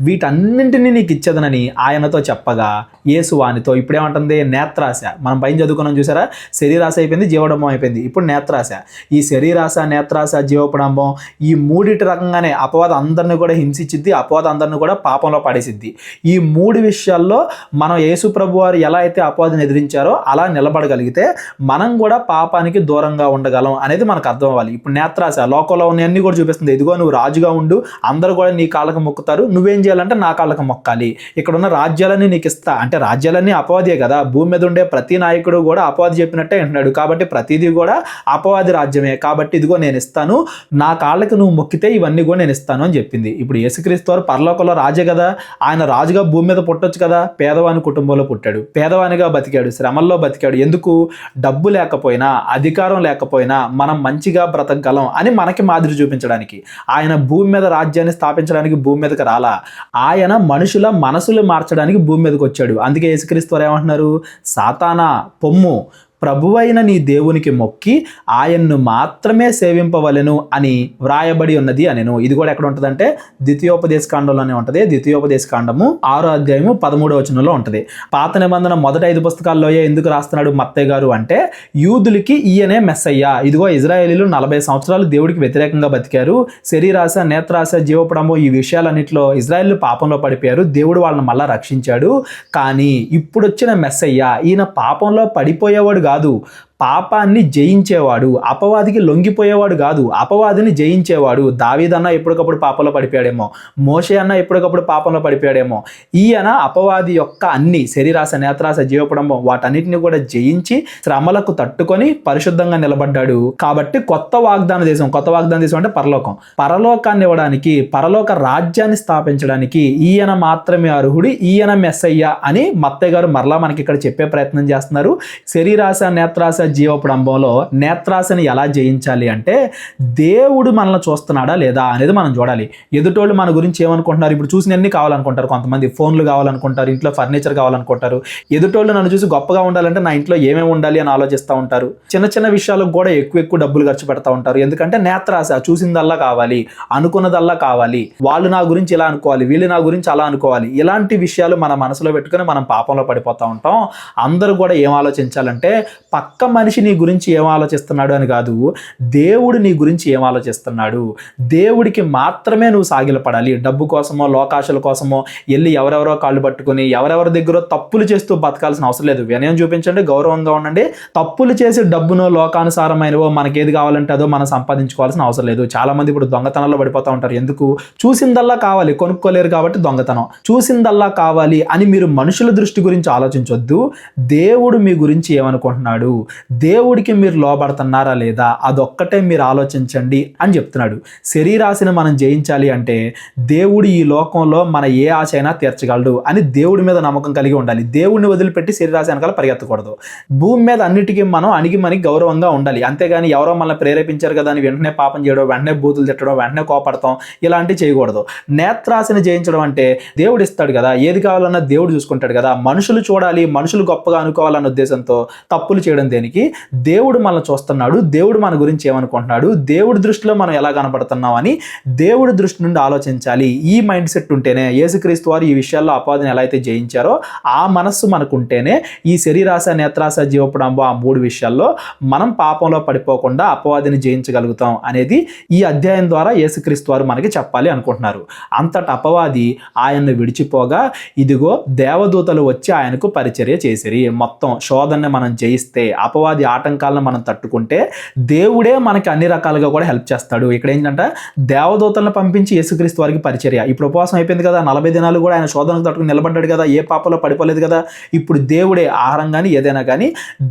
వీటన్నింటినీ నీకు ఇచ్చేదనని ఆయనతో చెప్పగా యేసు వానితో ఇప్పుడేమంటుంది? నేత్రాశ. మనం పైన చదువుకున్నాం చూసారా, శరీరాశ అయిపోయింది, జీవడంబం అయిపోయింది, ఇప్పుడు నేత్రాశ. ఈ శరీరాశ, నేత్రాశ, జీవపడంబం ఈ మూడిటి రకంగానే అపవాదం అందరిని కూడా హింసించిద్ది, అపవాదం అందరిని కూడా పాపంలో పడేసిద్ది. ఈ మూడు విషయాల్లో మనం యేసు ప్రభు వారు ఎలా అయితే అపవాదిని ఎదిరించారో అలా నిలబడగలిగితే మనం కూడా పాపానికి దూరంగా ఉండగలం అనేది మనకు అర్థం అవ్వాలి. ఇప్పుడు నేత్రాశ లోకంలో ఉన్నవన్నీ కూడా చూపిస్తుంది. ఇదిగో నువ్వు రాజుగా ఉండు, అందరూ కూడా నీ కాళ్ళకు మొక్కుతారు, నువ్వేం చేయాలంటే నా కాళ్ళకు మొక్కాలి, ఇక్కడ ఉన్న రాజ్యాలన్నీ నీకు ఇస్తా అంటే రాజ్యాలన్నీ అపవాదే కదా. భూమి మీద ఉండే ప్రతి నాయకుడు కూడా అపవాది చెప్పినట్టే అంటున్నాడు. కాబట్టి ప్రతిదీ కూడా అపవాది రాజ్యమే. కాబట్టి ఇదిగో నేను ఇస్తాను, నా కాళ్ళకి నువ్వు మొక్కితే ఇవన్నీ కూడా నేను ఇస్తాను అని చెప్పింది. ఇప్పుడు యేసుక్రీస్తు వారు పరలోకంలో రాజే కదా, ఆయన రాజుగా భూమి మీద పుట్టొచ్చు కదా. పేదవాని కుటుంబంలో పుట్టాడు, పేదవానిగా బతికాడు, శ్రమల్లో బతికాడు. ఎందుకు? డబ్బు లేకపోయినా అధికారం లేకపోయినా మనం మంచిగా బ్రతకగలం అని మనకి మాదిరి చూపించడానికి. ఆయన భూమి మీద రాజ్యాన్ని స్థాపించడానికి భూమి మీదకి రాలా, ఆయన మనుషుల మనసులు మార్చడానికి భూమి మీదకి వచ్చాడు. అందుకే యేసుక్రీస్తు వారు ఏమంటున్నారు? సాతానా పొమ్ము, ప్రభువైన నీ దేవునికి మొక్కి ఆయన్ను మాత్రమే సేవింపవలెను అని వ్రాయబడి ఉన్నది అనెను. ఇది కూడా ఎక్కడ ఉంటుందంటే ద్వితీయోపదేశ కాండంలోనే ఉంటుంది. ద్వితీయోపదేశ కాండము 6వ అధ్యాయము 13వ వచనంలో ఉంటుంది. పాత నిబంధన మొదటి 5 పుస్తకాల్లోయే ఎందుకు రాస్తున్నాడు మత్తయి గారు అంటే యూదులకి ఈయనే మెస్సయ్య. ఇదిగో ఇజ్రాయేలీలు 40 సంవత్సరాలు దేవుడికి వ్యతిరేకంగా బతికారు, శరీరాశ, నేత్రాశ, జీవపడము ఈ విషయాలన్నింటిలో ఇజ్రాయేలు పాపంలో పడిపోయారు, దేవుడు వాళ్ళని మళ్ళా రక్షించాడు. కానీ ఇప్పుడు వచ్చిన మెస్సయ్య ఈయన పాపంలో పడిపోయేవాడు కాదు, పాపాన్ని జయించేవాడు, అపవాదికి లొంగిపోయేవాడు కాదు, అపవాదిని జయించేవాడు. దావీదన్న ఎప్పటికప్పుడు పాపంలో పడిపోయాడేమో, మోషే అన్న ఎప్పటికప్పుడు పాపంలో పడిపోయాడేమో, ఈయన అపవాది యొక్క అన్ని శరీరాశ, నేత్రాశ, జీవపడంబం వాటన్నిటిని కూడా జయించి శ్రమలకు తట్టుకొని పరిశుద్ధంగా నిలబడ్డాడు. కాబట్టి కొత్త వాగ్దాన దేశం అంటే పరలోకం, పరలోకాన్ని ఇవ్వడానికి, పరలోక రాజ్యాన్ని స్థాపించడానికి ఈయన మాత్రమే అర్హుడు, ఈయన మెస్సయ్య అని మత్తయి గారు మరలా మనకి ఇక్కడ చెప్పే ప్రయత్నం చేస్తున్నారు. శరీరాశ, నేత్రాశ, జీవపడంబంలో నేత్రాశని ఎలా జయించాలి అంటే దేవుడు మనల్ని చూస్తున్నాడా లేదా అనేది మనం చూడాలి. ఎదుటోళ్ళు మన గురించి ఏమనుకుంటున్నారు? ఇప్పుడు చూసినన్ని కావాలనుకుంటారు, కొంతమంది ఫోన్లు కావాలనుకుంటారు, ఇంట్లో ఫర్నిచర్ కావాలనుకుంటారు. ఎదుటోళ్ళు నన్ను చూసి గొప్పగా ఉండాలంటే నా ఇంట్లో ఏమేమి ఉండాలి అని ఆలోచిస్తూ ఉంటారు. చిన్న చిన్న విషయాలకు కూడా ఎక్కువ డబ్బులు ఖర్చు పెడతా ఉంటారు. ఎందుకంటే నేత్రాశ, చూసిందల్లా కావాలి, అనుకున్నదల్లా కావాలి, వాళ్ళు నా గురించి ఇలా అనుకోవాలి, వీళ్ళు నా గురించి అలా అనుకోవాలి. ఇలాంటి విషయాలు మన మనసులో పెట్టుకుని మనం పాపంలో పడిపోతూ ఉంటాం. అందరూ కూడా ఏం ఆలోచించాలంటే పక్క మనిషి నీ గురించి ఏం ఆలోచిస్తున్నాడు అని కాదు, దేవుడు నీ గురించి ఏం ఆలోచిస్తున్నాడు. దేవుడికి మాత్రమే నువ్వు సాగిలపడాలి. డబ్బు కోసమో లోకాశల కోసమో వెళ్ళి ఎవరెవరో కాళ్ళు పట్టుకుని ఎవరెవరి దగ్గర తప్పులు చేస్తూ బతకాల్సిన అవసరం లేదు. వినయం చూపించండి, గౌరవంగా ఉండండి. తప్పులు చేసి డబ్బునో లోకానుసారమైనవో మనకేది కావాలంటే అదో మనం సంపాదించుకోవాల్సిన అవసరం లేదు. చాలా మంది ఇప్పుడు దొంగతనాల్లో పడిపోతూ ఉంటారు. ఎందుకు? చూసిందల్లా కావాలి, కొనుక్కోలేరు కాబట్టి దొంగతనం. చూసిందల్లా కావాలి అని మీరు మనుషుల దృష్టి గురించి ఆలోచించొద్దు. దేవుడు మీ గురించి ఏమనుకుంటున్నాడు, దేవుడికి మీరు లోబడుతున్నారా లేదా, అదొక్కటే మీరు ఆలోచించండి అని చెప్తున్నాడు. శరీరాశని మనం జయించాలి అంటే దేవుడు ఈ లోకంలో మన ఏ ఆశ అయినా తీర్చగలడు అని దేవుడి మీద నమ్మకం కలిగి ఉండాలి. దేవుడిని వదిలిపెట్టి శరీరాశ వెనకాల పరిగెత్తకూడదు. భూమి మీద అన్నిటికీ మనం అణిగి గౌరవంగా ఉండాలి. అంతేగాని ఎవరో మనల్ని ప్రేరేపించారు కదా అని వెంటనే పాపం చేయడం, వెంటనే బూతులు తిట్టడం, వెంటనే కోపడతాం, ఇలాంటివి చేయకూడదు. నేత్రాశని జయించడం అంటే దేవుడు ఇస్తాడు కదా, ఏది కావాలన్నా దేవుడు చూసుకుంటాడు కదా. మనుషులు చూడాలి, మనుషులు గొప్పగా అనుకోవాలన్న ఉద్దేశంతో తప్పులు చేయడం దేనికి? మనకి దేవుడు మనల్ని చూస్తున్నాడు, దేవుడు మన గురించి ఏమనుకుంటున్నాడు, దేవుడి దృష్టిలో మనం ఎలా కనపడుతున్నాం అని దేవుడి దృష్టి నుండి ఆలోచించాలి. ఈ మైండ్ సెట్ ఉంటేనే, యేసుక్రీస్తు వారు ఈ విషయాల్లో అపవాదిని ఎలా అయితే జయించారో ఆ మనస్సు మనకు ఉంటేనే ఈ శరీరాశ, నేత్రాశ, జీవపడంబం ఆ 3 విషయాల్లో మనం పాపంలో పడిపోకుండా అపవాదిని జయించగలుగుతాం అనేది ఈ అధ్యాయం ద్వారా యేసుక్రీస్తు వారు మనకి చెప్పాలి అనుకుంటున్నారు. అంతట అపవాది ఆయన్ను విడిచిపోగా ఇదిగో దేవదూతలు వచ్చి ఆయనకు పరిచర్య చేసిరి. మొత్తం శోధనని మనం జయిస్తే, అపవాది ఆటంకాలను మనం తట్టుకుంటే దేవుడే మనకి అన్ని రకాలుగా కూడా హెల్ప్ చేస్తాడు. ఇక్కడ ఏంటంటే దేవదూతలను పంపించి యేసుక్రీస్తు వారికి పరిచర్య. ఇప్పుడు ఉపవాసం అయిపోయింది కదా, 40 దినాలు కూడా ఆయన శోధనకు తట్టుకుని నిలబడ్డాడు కదా, ఏ పాపంలో పడిపోలేదు కదా. ఇప్పుడు దేవుడే ఆహారం కానీ ఏదైనా కానీ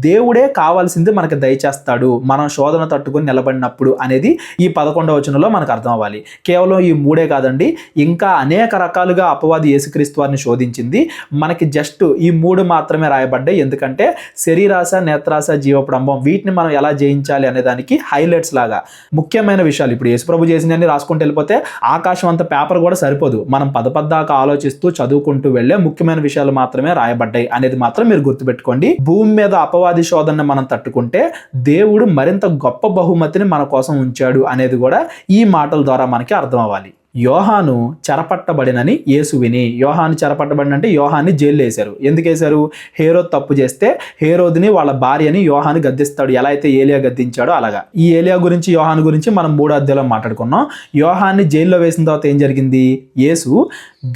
దేవుడే కావాల్సింది మనకి దయచేస్తాడు మనం శోధన తట్టుకుని నిలబడినప్పుడు అనేది ఈ 11వ వచనంలో మనకు అర్థం అవ్వాలి. కేవలం ఈ 3 కాదండి, ఇంకా అనేక రకాలుగా అపవాది యేసుక్రీస్తు వారిని శోధించింది. మనకి జస్ట్ ఈ 3 మాత్రమే రాయబడ్డాయి. ఎందుకంటే శరీరాశ, నేత్రాశ, జీవపడంబం వీటిని మనం ఎలా జయించాలి అనే దానికి హైలైట్స్ లాగా ముఖ్యమైన విషయాలు. ఇప్పుడు యేసుప్రభు చేసినన్ని రాసుకుంటూ వెళ్ళిపోతే ఆకాశం అంత పేపర్ కూడా సరిపోదు. మనం పదపద్దాకా ఆలోచిస్తూ చదువుకుంటూ వెళ్ళే ముఖ్యమైన విషయాలు మాత్రమే రాయబడ్డాయి అనేది మాత్రం మీరు గుర్తుపెట్టుకోండి. భూమి మీద అపవాది శోధనని మనం తట్టుకుంటే దేవుడు మరింత గొప్ప బహుమతిని మన కోసం ఉంచాడు అనేది కూడా ఈ మాటల ద్వారా మనకి అర్థం అవ్వాలి. యోహాను చెరపట్టబడినని యేసు విని, యోహాను చెరపట్టబడిన అంటే యోహాన్ని జైల్లో వేశారు. ఎందుకు వేశారు? హేరోదు తప్పు చేస్తే హేరోదుని వాళ్ళ భార్యని యోహాను గద్దిస్తాడు, ఎలా అయితే ఏలియా గద్దించాడో అలాగా. ఈ ఏలియా గురించి, యోహాను గురించి మనం 3వ అధ్యాయంలో మాట్లాడుకున్నాం. యోహాన్ని జైల్లో వేసిన తర్వాత ఏం జరిగింది? యేసు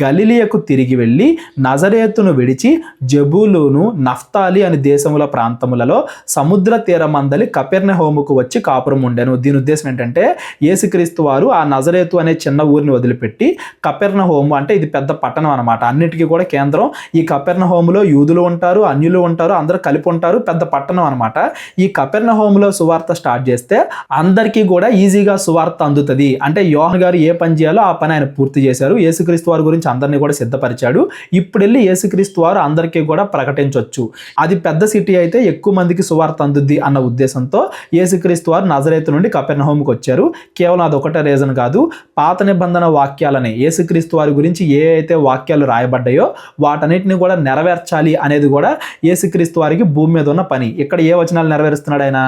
గలిలియకు తిరిగి వెళ్ళి నజరేతును విడిచి జబూలూను, నఫ్తాలి అని దేశముల ప్రాంతములలో సముద్ర తీరమందలి కపెర్నహూముకు వచ్చి కాపురం ఉండెను. దీని ఉద్దేశం ఏంటంటే యేసుక్రీస్తు వారు ఆ నజరేతు అనే చిన్న ఊరిని వదిలిపెట్టి కపెర్నహూము అంటే ఇది పెద్ద పట్టణం అనమాట, అన్నిటికీ కూడా కేంద్రం. ఈ కపెర్నహూములో యూదులు ఉంటారు, అన్యులు ఉంటారు, అందరూ కలిపి ఉంటారు, పెద్ద పట్టణం అనమాట. ఈ కపెర్నహూములో సువార్త స్టార్ట్ చేస్తే అందరికీ కూడా ఈజీగా సువార్త అందుతుంది. అంటే యోహాను గారు ఏ పని చేయాలో ఆ పని ఆయన పూర్తి చేశారు. యేసుక్రీస్తు వారి గురించి అందరినీ కూడా సిద్ధపరిచాడు. ఇప్పుడు వెళ్ళి యేసుక్రీస్తు వారు అందరికీ కూడా ప్రకటించవచ్చు. అది పెద్ద సిటీ అయితే ఎక్కువ మందికి సువార్త అందుద్ది అన్న ఉద్దేశంతో యేసుక్రీస్తు వారు నజరేతు నుండి కపెర్నహూముకు వచ్చారు. కేవలం అదొకటే రీజన్ కాదు, పాత నిబంధన వాక్యాలని, యేసుక్రీస్తు వారి గురించి ఏ అయితే వాక్యాలు రాయబడ్డాయో వాటన్నిటిని కూడా నెరవేర్చాలి అనేది కూడా యేసుక్రీస్తు వారికి భూమి మీద ఉన్న పని. ఇక్కడ ఏ వచనాలు నెరవేరుస్తున్నాడు ఆయన?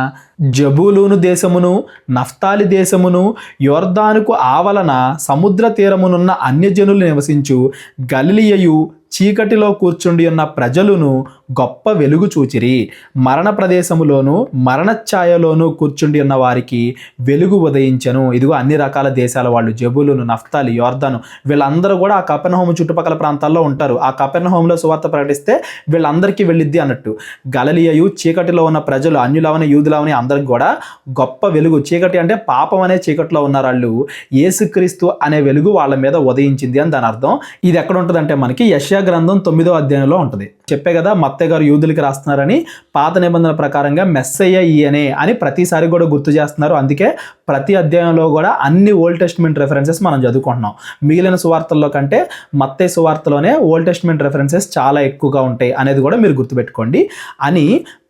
జబూలూను దేశమును, నఫ్తాలి దేశమును, యొర్దానుకు ఆవలన సముద్ర తీరమునున్న అన్యజనులు నివసించు గలిలియయు చీకటిలో కూర్చుండి ఉన్న ప్రజలను గొప్ప వెలుగు చూచిరి. మరణ ప్రదేశములోను మరణ ఛాయలోను కూర్చుండి ఉన్న వారికి వెలుగు ఉదయించెను. ఇదిగో అన్ని రకాల దేశాల వాళ్ళు, జబూలును, నఫ్తాలి, యొర్దాను, వీళ్ళందరూ కూడా ఆ కపెర్నహూము చుట్టుపక్కల ప్రాంతాల్లో ఉంటారు. ఆ కపెర్నహూములో సువార్త ప్రకటిస్తే వీళ్ళందరికీ వెళ్ళిద్ది అన్నట్టు. గలిలియయు చీకటిలో ఉన్న ప్రజలు, అన్యులవని యూదులవని అందరికి కూడా గొప్ప వెలుగు, చీకటి అంటే పాపం అనే చీకటిలో ఉన్నారు వాళ్ళు, యేసుక్రీస్తు అనే వెలుగు వాళ్ళ మీద ఉదయించింది అని దాని అర్థం. ఇది ఎక్కడ ఉంటుందంటే మనకి యెషయా గ్రంథం 9వ అధ్యాయంలో ఉంటుంది. చెప్పే కదా మత్తయి గారు యూదులకి రాస్తున్నారని, పాత నిబంధన ప్రకారంగా మెస్సయ్య ఈయనే అని ప్రతిసారి కూడా గుర్తు చేస్తున్నారు. అందుకే ప్రతి అధ్యాయంలో కూడా అన్ని ఓల్డ్ టెస్ట్మెంట్ రెఫరెన్సెస్ మనం చదువుకుంటున్నాం. మిగిలిన సువార్తల్లో కంటే మత్తయి సువార్తలోనే ఓల్డ్ టెస్ట్మెంట్ రెఫరెన్సెస్ చాలా ఎక్కువగా ఉంటాయి అనేది కూడా మీరు గుర్తుపెట్టుకోండి. అని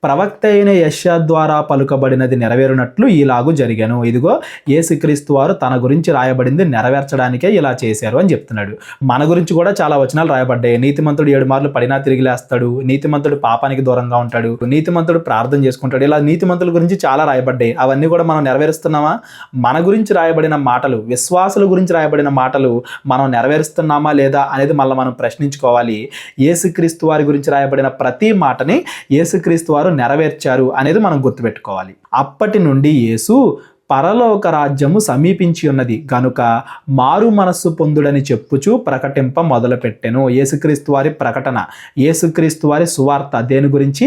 ప్రవక్త అయిన యెషయా ద్వారా పలుకబడినది నెరవేరునట్లు ఇలాగూ జరిగాను. ఇదిగో యేసుక్రీస్తు వారు తన గురించి రాయబడింది నెరవేర్చడానికే ఇలా చేశారు అని చెప్తున్నాడు. మన గురించి కూడా చాలా వచనాలు రాయబడ్డాయి. నీతిమంతుడు 7 మార్లు పడినా తిరిగి లేస్తాడు, నీతిమంతుడు పాపానికి దూరంగా ఉంటాడు, నీతిమంతుడు ప్రార్థన చేసుకుంటాడు. ఇలా నీతిమంతుల గురించి చాలా రాయబడ్డాయి. అవన్నీ కూడా మనం నెరవేరుస్తున్నామా? మన గురించి రాయబడిన మాటలు, విశ్వాసుల గురించి రాయబడిన మాటలు మనం నెరవేరుస్తున్నామా లేదా అనేది మళ్ళీ మనం ప్రశ్నించుకోవాలి. యేసుక్రీస్తు వారి గురించి రాయబడిన ప్రతి మాటని యేసుక్రీస్తు వారు నెరవేర్చారు అనేది మనం గుర్తుపెట్టుకోవాలి. అప్పటి నుండి యేసు పరలోక రాజ్యము సమీపించి ఉన్నది గనుక మారు మనస్సు పొందుడని చెప్పుచూ ప్రకటింప మొదలుపెట్టెను. యేసుక్రీస్తు వారి ప్రకటన, యేసుక్రీస్తు వారి సువార్త దేని గురించి?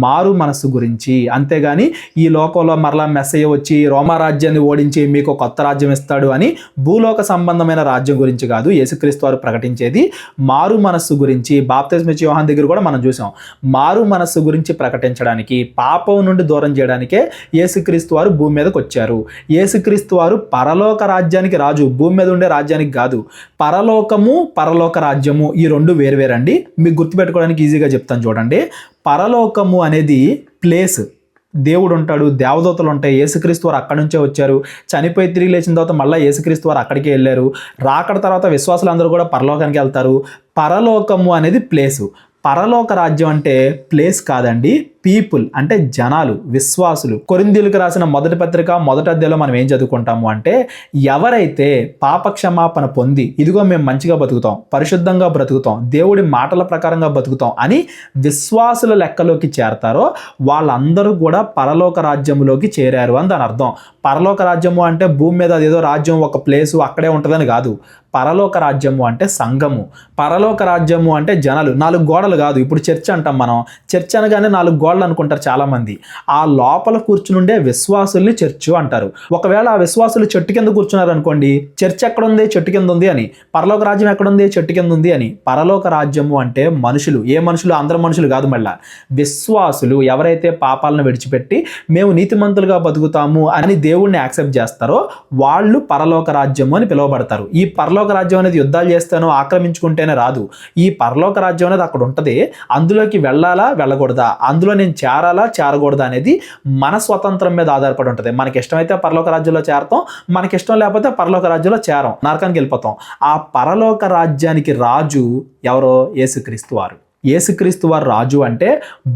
మారు మనస్సు గురించి. అంతేగాని ఈ లోకంలో మరలా మెస్సయ్య వచ్చి రోమా రాజ్యాన్ని ఓడించి మీకు కొత్త రాజ్యం ఇస్తాడు అని భూలోక సంబంధమైన రాజ్యం గురించి కాదు యేసుక్రీస్తు వారు ప్రకటించేది. మారు మనస్సు గురించి. బాప్తిస్మ ఇచ్చే యోహాను దగ్గర కూడా మనం చూసాం. మారు మనస్సు గురించి ప్రకటించడానికి, పాపం నుండి దూరం చేయడానికే యేసుక్రీస్తు వారు భూమి మీదకి వచ్చారు. యేసుక్రీస్తు వారు పరలోక రాజ్యానికి రాజు, భూమి మీద ఉండే రాజ్యానికి కాదు. పరలోకము, పరలోక రాజ్యము ఈ రెండు వేరువేరండి. మీకు గుర్తుపెట్టుకోవడానికి ఈజీగా చెప్తాను చూడండి. పరలోకము అనేది ప్లేస్, దేవుడు ఉంటాడు, దేవదూతలు ఉంటాయి. యేసుక్రీస్తు వారు అక్కడి నుంచే వచ్చారు. చనిపోయి తిరిగి లేచిన తర్వాత మళ్ళీ యేసుక్రీస్తు వారు అక్కడికే వెళ్ళారు. రాకడ తర్వాత విశ్వాసులందరూ కూడా పరలోకానికి వెళ్తారు. పరలోకము అనేది ప్లేసు. పరలోక రాజ్యం అంటే ప్లేస్ కాదండి, పీపుల్ అంటే జనాలు, విశ్వాసులు. కొరింథీయులకు రాసిన మొదటి పత్రిక మొదటి అధ్యాయంలో మనం ఏం చదువుకుంటాము అంటే, ఎవరైతే పాప క్షమాపణ పొంది ఇదిగో మేము మంచిగా బతుకుతాం, పరిశుద్ధంగా బ్రతుకుతాం, దేవుడి మాటల ప్రకారంగా బతుకుతాం అని విశ్వాసుల లెక్కలోకి చేరతారో వాళ్ళందరూ కూడా పరలోక రాజ్యములోకి చేరారు అని దాని అర్థం. పరలోక రాజ్యము అంటే భూమి మీద అదేదో రాజ్యం ఒక ప్లేసు అక్కడే ఉంటుందని కాదు. పరలోక రాజ్యము అంటే సంఘము. పరలోక రాజ్యము అంటే జనాలు, 4 గోడలు కాదు. ఇప్పుడు చర్చ్ అంటాం మనం, చర్చ్ అనగానే 4 గోడలు అనుకుంటారు చాలామంది. ఆ లోపల కూర్చునుండే విశ్వాసుల్ని చర్చ్ అంటారు. ఒకవేళ ఆ విశ్వాసులు చెట్టు కింద కూర్చున్నారు అనుకోండి, చర్చ్ ఎక్కడుంది? చెట్టు కింద ఉంది అని. పరలోక రాజ్యం ఎక్కడుంది? చెట్టు కింద ఉంది అని. పరలోక రాజ్యము అంటే మనుషులు. ఏ మనుషులు? అందరు మనుషులు కాదు. మళ్ళా విశ్వాసులు ఎవరైతే పాపాలను విడిచిపెట్టి మేము నీతిమంతులుగా బతుకుతాము అని దేవుణ్ణి యాక్సెప్ట్ చేస్తారో వాళ్ళు పరలోక రాజ్యము అని పిలువబడతారు. ఈ పరలోక రాజ్యం అనేది యుద్ధాలు చేస్తానో ఆక్రమించుకుంటేనే రాదు. ఈ పరలోక రాజ్యం అనేది అక్కడ ఉంటుంది. అందులోకి వెళ్ళాలా వెళ్ళకూడదా, అందులో నేను చేరాలా చేరకూడదా అనేది మన స్వతంత్రం మీద ఆధారపడి ఉంటుంది. మనకి ఇష్టమైతే పరలోక రాజ్యంలో చేరతాం, మనకి ఇష్టం లేకపోతే పరలోక రాజ్యంలో చేరం, నరకానికి వెళ్ళిపోతాం. ఆ పరలోక రాజ్యానికి రాజు ఎవరో? యేసుక్రీస్తు వారు. యేసుక్రీస్తు వారు రాజు అంటే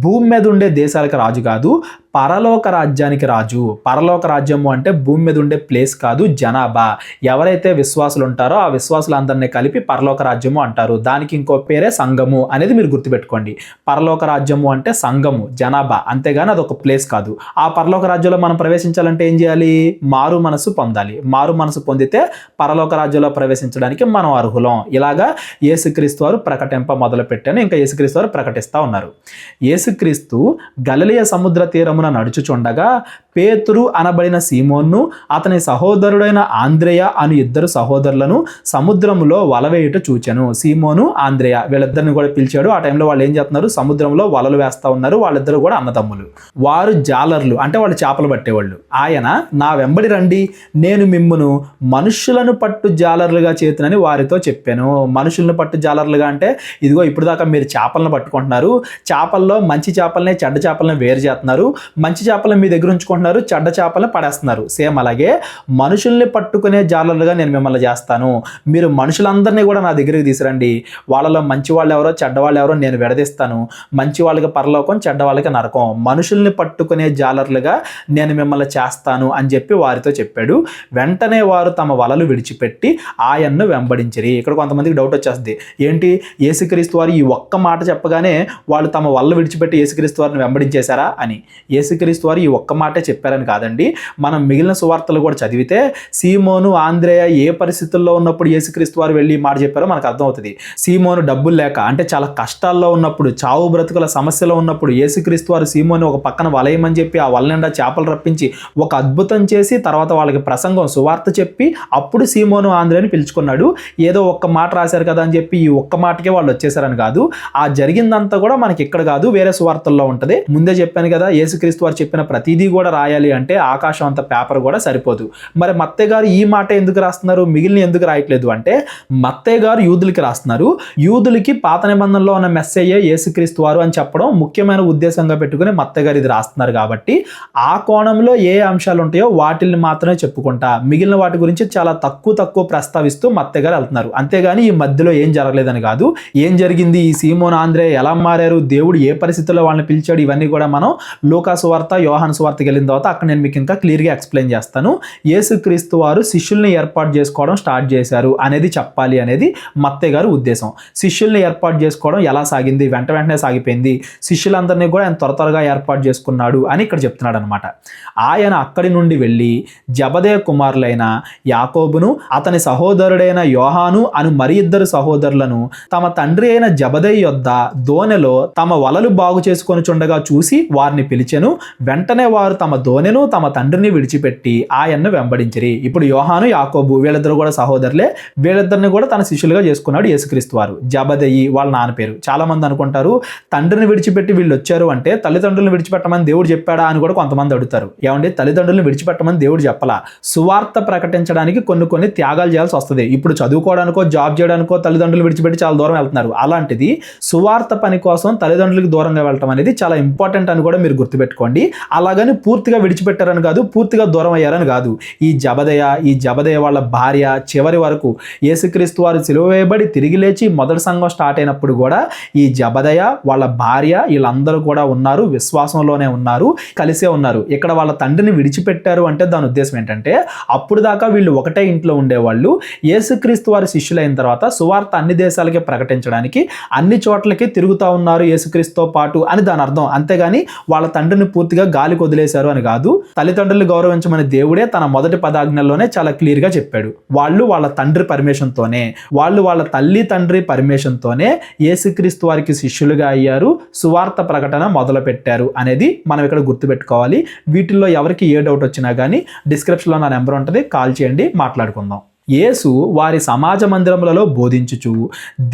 భూమి మీద ఉండే దేశాలకు రాజు కాదు, పరలోక రాజ్యానికి రాజు. పరలోక రాజ్యము అంటే భూమి మీద ఉండే ప్లేస్ కాదు, జనాభా. ఎవరైతే విశ్వాసులు ఉంటారో ఆ విశ్వాసులందరినీ కలిపి పరలోక రాజ్యము అంటారు. దానికి ఇంకో పేరే సంఘము అనేది మీరు గుర్తుపెట్టుకోండి. పరలోక రాజ్యము అంటే సంఘము, జనాభా, అంతేగాని అదొక ప్లేస్ కాదు. ఆ పరలోక రాజ్యంలో మనం ప్రవేశించాలంటే ఏం చేయాలి? మారు మనసు పొందాలి. మారు మనసు పొందితే పరలోక రాజ్యంలో ప్రవేశించడానికి మనం అర్హులం. ఇలాగా యేసుక్రీస్తు వారు ప్రకటింప మొదలు పెట్టాను. ఇంకా యేసుక్రీస్తు వారు ప్రకటిస్తూ ఉన్నారు. యేసుక్రీస్తు గలిలయ సముద్ర తీరమున నడుచుచుండగా పేతురు అనబడిన సీమోన్ను అతని సహోదరుడైన ఆంద్రేయ అను 2 సహోదరులను సముద్రములో వలవేయుట చూచెను. సీమోను, ఆంద్రేయ వీళ్ళిద్దరిని కూడా పిలిచాడు. ఆ టైంలో వాళ్ళు ఏం చేస్తున్నారు? సముద్రంలో వలలు వేస్తూ ఉన్నారు. వాళ్ళిద్దరు కూడా అన్నదమ్ములు. వారు జాలర్లు అంటే వాళ్ళు చేపలు పట్టేవాళ్ళు. ఆయన నా వెంబడి రండి, నేను మిమ్మును మనుషులను పట్టు జాలర్లుగా చేతునని వారితో చెప్పాను. మనుషులను పట్టు జాలర్లుగా అంటే ఇదిగో ఇప్పుడు దాకా మీరు చేపలను పట్టుకుంటున్నారు, చేపల్లో మంచి చేపలనే చెడ్డ చేపలను వేరు చేస్తున్నారు, మంచి చేపలను మీ దగ్గర ఉంచుకుంటున్నారు, చెడ్డ చేపలను పడేస్తున్నారు. సేమ్ అలాగే మనుషుల్ని పట్టుకునే జాలర్లుగా నేను మిమ్మల్ని చేస్తాను. మీరు మనుషులందరినీ కూడా నా దగ్గరికి తీసురండి. వాళ్ళలో మంచి వాళ్ళు ఎవరో చెడ్డ వాళ్ళు ఎవరో నేను విడదీస్తాను. మంచి వాళ్ళకి పరలోకం, చెడ్డ వాళ్ళకి నరకం. మనుషుల్ని పట్టుకునే జాలర్లుగా నేను మిమ్మల్ని చేస్తాను అని చెప్పి వారితో చెప్పాడు. వెంటనే వారు తమ వలలు విడిచిపెట్టి ఆయన్ను వెంబడించిరి. ఇక్కడ కొంతమందికి డౌట్ వచ్చేస్తుంది, ఏంటి యేసుక్రీస్తు వారు ఈ ఒక్క మాట చెప్పగానే వాళ్ళు తమ వలలు విడిచిపెట్టి యేసుక్రీస్తు వారిని వెంబడించేశారా అని? యేసుక్రీస్తు వారు ఈ ఒక్క మాటే చెప్పారని కాదండి. మనం మిగిలిన సువార్తలు కూడా చదివితే సీమోను, ఆంద్రేయ ఏ పరిస్థితుల్లో ఉన్నప్పుడు యేసుక్రీస్తు వారు వెళ్ళి ఈ మాట చెప్పారో మనకు అర్థమవుతుంది. సీమోను డబ్బులు లేక అంటే చాలా కష్టాల్లో ఉన్నప్పుడు, చావు బ్రతుకుల సమస్యలో ఉన్నప్పుడు యేసుక్రీస్తు వారు సీమోను ఒక పక్కన వలయమని చెప్పి ఆ వల నిండా చేపలు రప్పించి ఒక అద్భుతం చేసి తర్వాత వాళ్ళకి ప్రసంగం సువార్త చెప్పి అప్పుడు సీమోను, ఆంద్రేయని పిలుచుకున్నాడు. ఏదో ఒక్క మాట రాశారు కదా అని చెప్పి ఈ ఒక్క మాటకే వాళ్ళు వచ్చేసారని కాదు. ఆ జరిగిందంతా కూడా మనకి ఇక్కడ కాదు, వేరే సువార్తల్లో ఉంటుంది. ముందే చెప్పాను కదా, యేసుక్రీస్తు వారు చెప్పిన ప్రతిదీ కూడా రాయాలి అంటే ఆకాశం అంత పేపర్ కూడా సరిపోదు. మరి మత్తయి గారు ఈ మాట ఎందుకు రాస్తున్నారు, మిగిలిన ఎందుకు రాయట్లేదు అంటే, మత్తయి గారు యూదులకి రాస్తున్నారు. యూదులకి పాత నిబంధనలో ఉన్న మెస్సయ్యే యేసుక్రీస్తు వారు అని చెప్పడం ముఖ్యమైన ఉద్దేశంగా పెట్టుకుని మత్తయి గారు ఇది రాస్తున్నారు. కాబట్టి ఆ కోణంలో ఏ అంశాలు ఉంటాయో వాటిని మాత్రమే చెప్పుకుంటా, మిగిలిన వాటి గురించి చాలా తక్కువ ప్రస్తావిస్తూ మత్తయి గారు వెళ్తున్నారు. అంతేగాని ఈ మధ్యలో ఏం జరగలేదని కాదు. ఏం జరిగింది, ఈ సీమోను, ఆంద్రేయ ఎలా మారారు, దేవుడు ఏ పరిస్థితుల్లో వాళ్ళని పిలిచాడు, ఇవన్నీ కూడా మనం లూకా సువార్త, యోహాను సువార్తకి వెళ్ళిన తర్వాత అక్కడ నేను మీకు ఇంకా క్లియర్గా ఎక్స్ప్లెయిన్ చేస్తాను. యేసుక్రీస్తు వారు శిష్యుల్ని ఏర్పాటు చేసుకోవడం స్టార్ట్ చేశారు అనేది చెప్పాలి అనేది మత్తయి గారి ఉద్దేశం. శిష్యుల్ని ఏర్పాటు చేసుకోవడం ఎలా సాగింది, వెంటనే సాగిపోయింది. శిష్యులందరినీ కూడా ఆయన త్వరగా ఏర్పాటు చేసుకున్నాడు అని ఇక్కడ చెప్తున్నాడు అనమాట. ఆయన అక్కడి నుండి వెళ్ళి జబదే కుమారులైన యాకోబును అతని సహోదరుడైన యోహాను అను మరి 2 సహోదరులను తమ తండ్రి అయిన జబదే యొద్ద దోనెలో తమ వలలు బాగు చేసుకొని చుండగా చూసి వారిని పిలిచెను. వెంటనే వారు తమ దోనెను తమ తండ్రిని విడిచిపెట్టి ఆయన్ను వెంబడించిరి. ఇప్పుడు యోహాను, యాకోబు వీళ్ళిద్దరు కూడా సహోదరులే. వీళ్ళిద్దరిని కూడా తన శిష్యులుగా చేసుకున్నాడు యేసుక్రీస్తు వారు. జబదయి వాళ్ళ నాన్న పేరు. చాలా మంది అనుకుంటారు తండ్రిని విడిచిపెట్టి వీళ్ళు వచ్చారు అంటే తల్లిదండ్రులను విడిచిపెట్టమని దేవుడు చెప్పాడా అని కూడా కొంతమంది అడుగుతారు. ఏమండి, తల్లిదండ్రులను విడిచిపెట్టమని దేవుడు చెప్పలా. సువార్త ప్రకటించడానికి కొన్ని త్యాగాలు చేయాల్సి వస్తుంది. ఇప్పుడు చదువుకోవడానికో జాబ్ చేయడానికో తల్లిదండ్రులు విడిచిపెట్టి చాలా దూరం వెళ్తున్నారు. అలాంటిది సువార్త పని కోసం తల్లిదండ్రులకు దూరంగా వెళ్ళటం అనేది చాలా ఇంపార్టెంట్ అని కూడా మీరు గుర్తుపెట్టుకోండి. అలాగని పూర్తిగా పూర్తిగా విడిచిపెట్టారని కాదు, పూర్తిగా దూరం అయ్యారని కాదు. ఈ జబదయ వాళ్ళ భార్య చివరి వరకు యేసుక్రీస్తు వారు సిలువ వేయబడి తిరిగి లేచి మొదటి సంఘం స్టార్ట్ అయినప్పుడు కూడా ఈ జబదయ వాళ్ళ భార్య వీళ్ళందరూ కూడా ఉన్నారు, విశ్వాసంలోనే ఉన్నారు, కలిసే ఉన్నారు. ఇక్కడ వాళ్ళ తండ్రిని విడిచిపెట్టారు అంటే దాని ఉద్దేశం ఏంటంటే అప్పుడు దాకా వీళ్ళు ఒకటే ఇంట్లో ఉండేవాళ్ళు. యేసుక్రీస్తు వారి శిష్యులైన తర్వాత సువార్త అన్ని దేశాలకి ప్రకటించడానికి అన్ని చోట్లకి తిరుగుతూ ఉన్నారు యేసుక్రీస్తుతో పాటు అని దాని అర్థం. అంతేగాని వాళ్ళ తండ్రిని పూర్తిగా గాలికి వదిలేశారు అని కాదు. తల్లిదండ్రులు గౌరవించమని దేవుడే తన మొదటి పదాజ్ఞల్లోనే చాలా క్లియర్ గా చెప్పాడు. వాళ్ళు వాళ్ళ తండ్రి పర్మిషన్తోనే, వాళ్ళు వాళ్ళ తల్లి తండ్రి పర్మిషన్తోనే యేసుక్రీస్తు వారికి శిష్యులుగా అయ్యారు, సువార్త ప్రకటన మొదలు పెట్టారు అనేది మనం ఇక్కడ గుర్తుపెట్టుకోవాలి. వీటిల్లో ఎవరికి ఏ డౌట్ వచ్చినా కానీ డిస్క్రిప్షన్లో నా నెంబర్ ఉంటుంది, కాల్ చేయండి, మాట్లాడుకుందాం. యేసు వారి సమాజ మందిరములలో బోధించుచు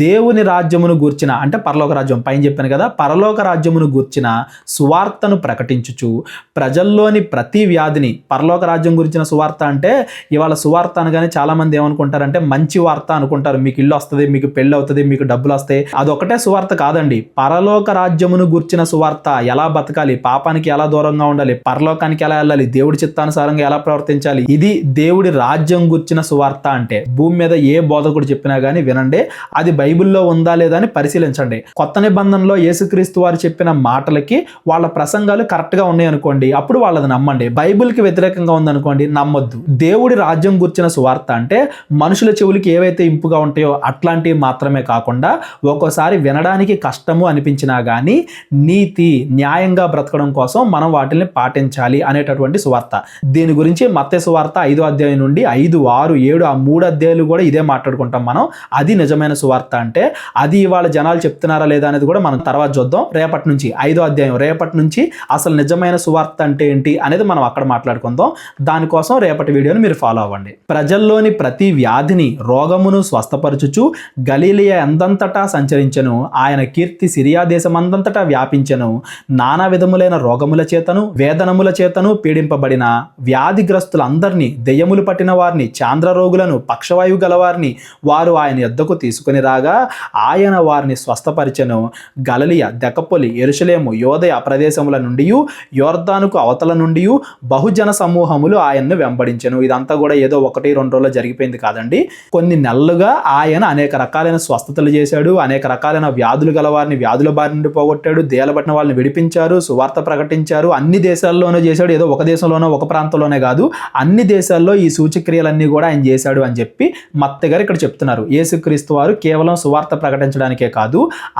దేవుని రాజ్యమును గూర్చిన, అంటే పరలోక రాజ్యం పైన చెప్పాను కదా, పరలోక రాజ్యమును గూర్చిన సువార్తను ప్రకటించుచు ప్రజల్లోని ప్రతి వ్యాధిని, పరలోక రాజ్యం గురించిన సువార్త అంటే ఇవాళ సువార్త అనగానే చాలా మంది ఏమనుకుంటారంటే మంచి వార్త అనుకుంటారు. మీకు ఇల్లు వస్తుంది, మీకు పెళ్ళి అవుతుంది, మీకు డబ్బులు వస్తాయి, అదొకటే సువార్త కాదండి. పరలోక రాజ్యమును గూర్చిన సువార్త, ఎలా బతకాలి, పాపానికి ఎలా దూరంగా ఉండాలి, పరలోకానికి ఎలా వెళ్ళాలి, దేవుడి చిత్తానుసారంగా ఎలా ప్రవర్తించాలి, ఇది దేవుడి రాజ్యం గూర్చిన సువార్త. అంటే భూమి మీద ఏ బోధకుడు చెప్పినా గానీ వినండి, అది బైబిల్లో ఉందా లేదా అని పరిశీలించండి. కొత్త నిబంధనలో యేసుక్రీస్తు వారు చెప్పిన మాటలకి వాళ్ళ ప్రసంగాలు కరెక్ట్ గా ఉన్నాయి అనుకోండి, అప్పుడు వాళ్ళది నమ్మండి. బైబిల్కి వ్యతిరేకంగా ఉందనుకోండి, నమ్మొద్దు. దేవుడి రాజ్యం గురించిన సువార్త అంటే మనుషుల చెవులకి ఏవైతే ఇంపుగా ఉంటాయో అట్లాంటివి మాత్రమే కాకుండా ఒక్కోసారి వినడానికి కష్టము అనిపించినా గానీ నీతి న్యాయంగా బ్రతకడం కోసం మనం వాటిని పాటించాలి అనేటటువంటి సువార్త. దీని గురించి మత్తయి సువార్త 5వ అధ్యాయం నుండి 5, 6, 7 3 అధ్యాయాలు కూడా ఇదే మాట్లాడుకుంటాం మనం. అది నిజమైన సువార్త అంటే అది ఇవాళ జనాలు చెప్తున్నారా లేదా అనేది కూడా మనం తర్వాత చూద్దాం. రేపటి నుంచి 5వ అధ్యాయం, రేపటి నుంచి అసలు నిజమైన సువార్త అంటే ఏంటి అనేది మనం అక్కడ మాట్లాడుకుందాం. దానికోసం రేపటి వీడియోని మీరు ఫాలో అవ్వండి. ప్రజల్లోని ప్రతి వ్యాధిని, రోగమును స్వస్థపరచుచు గలిలయ ఎందంతటా సంచరించెను. ఆయన కీర్తి సిరియా దేశమందంతటా వ్యాపించెను. నానా విధములైన రోగముల చేతను వేదనముల చేతను పీడింపబడిన వ్యాధిగ్రస్తులందరినీ, దెయ్యములు పట్టిన వారిని, చాంద్ర రోగులను, పక్షవాయువు గలవారిని వారు ఆయన యొద్దకు తీసుకుని రాగా ఆయన వారిని స్వస్థపరిచెను. గలిలయ, దెకపొలి, యెరూషలేము, యోదయ ప్రదేశముల నుండి, యోర్దానుకు అవతల నుండి బహుజన సమూహములు ఆయన్ను వెంబడించెను. ఇదంతా కూడా ఏదో 1-2 రోజుల్లో జరిగిపోయింది కాదండి. కొన్ని నెలలుగా ఆయన అనేక రకాలైన స్వస్థతలు చేశాడు, అనేక రకాలైన వ్యాధులు గలవారిని వ్యాధుల బారి నుండి పోగొట్టాడు, దేలబట్టిన వాళ్ళని విడిపించారు, సువార్త ప్రకటించారు. అన్ని దేశాల్లోనూ చేశాడు, ఏదో ఒక దేశంలోనో ఒక ప్రాంతంలోనే కాదు, అన్ని దేశాల్లో ఈ సూచక్రియలన్నీ కూడా ఆయన చేశాడు అని చెప్పి మత్తయి గారు ఇక్కడ చెప్తున్నారు. యేసుక్రీస్తు వారు కేవలం సువార్త ప్రకటించడానికే కాదు,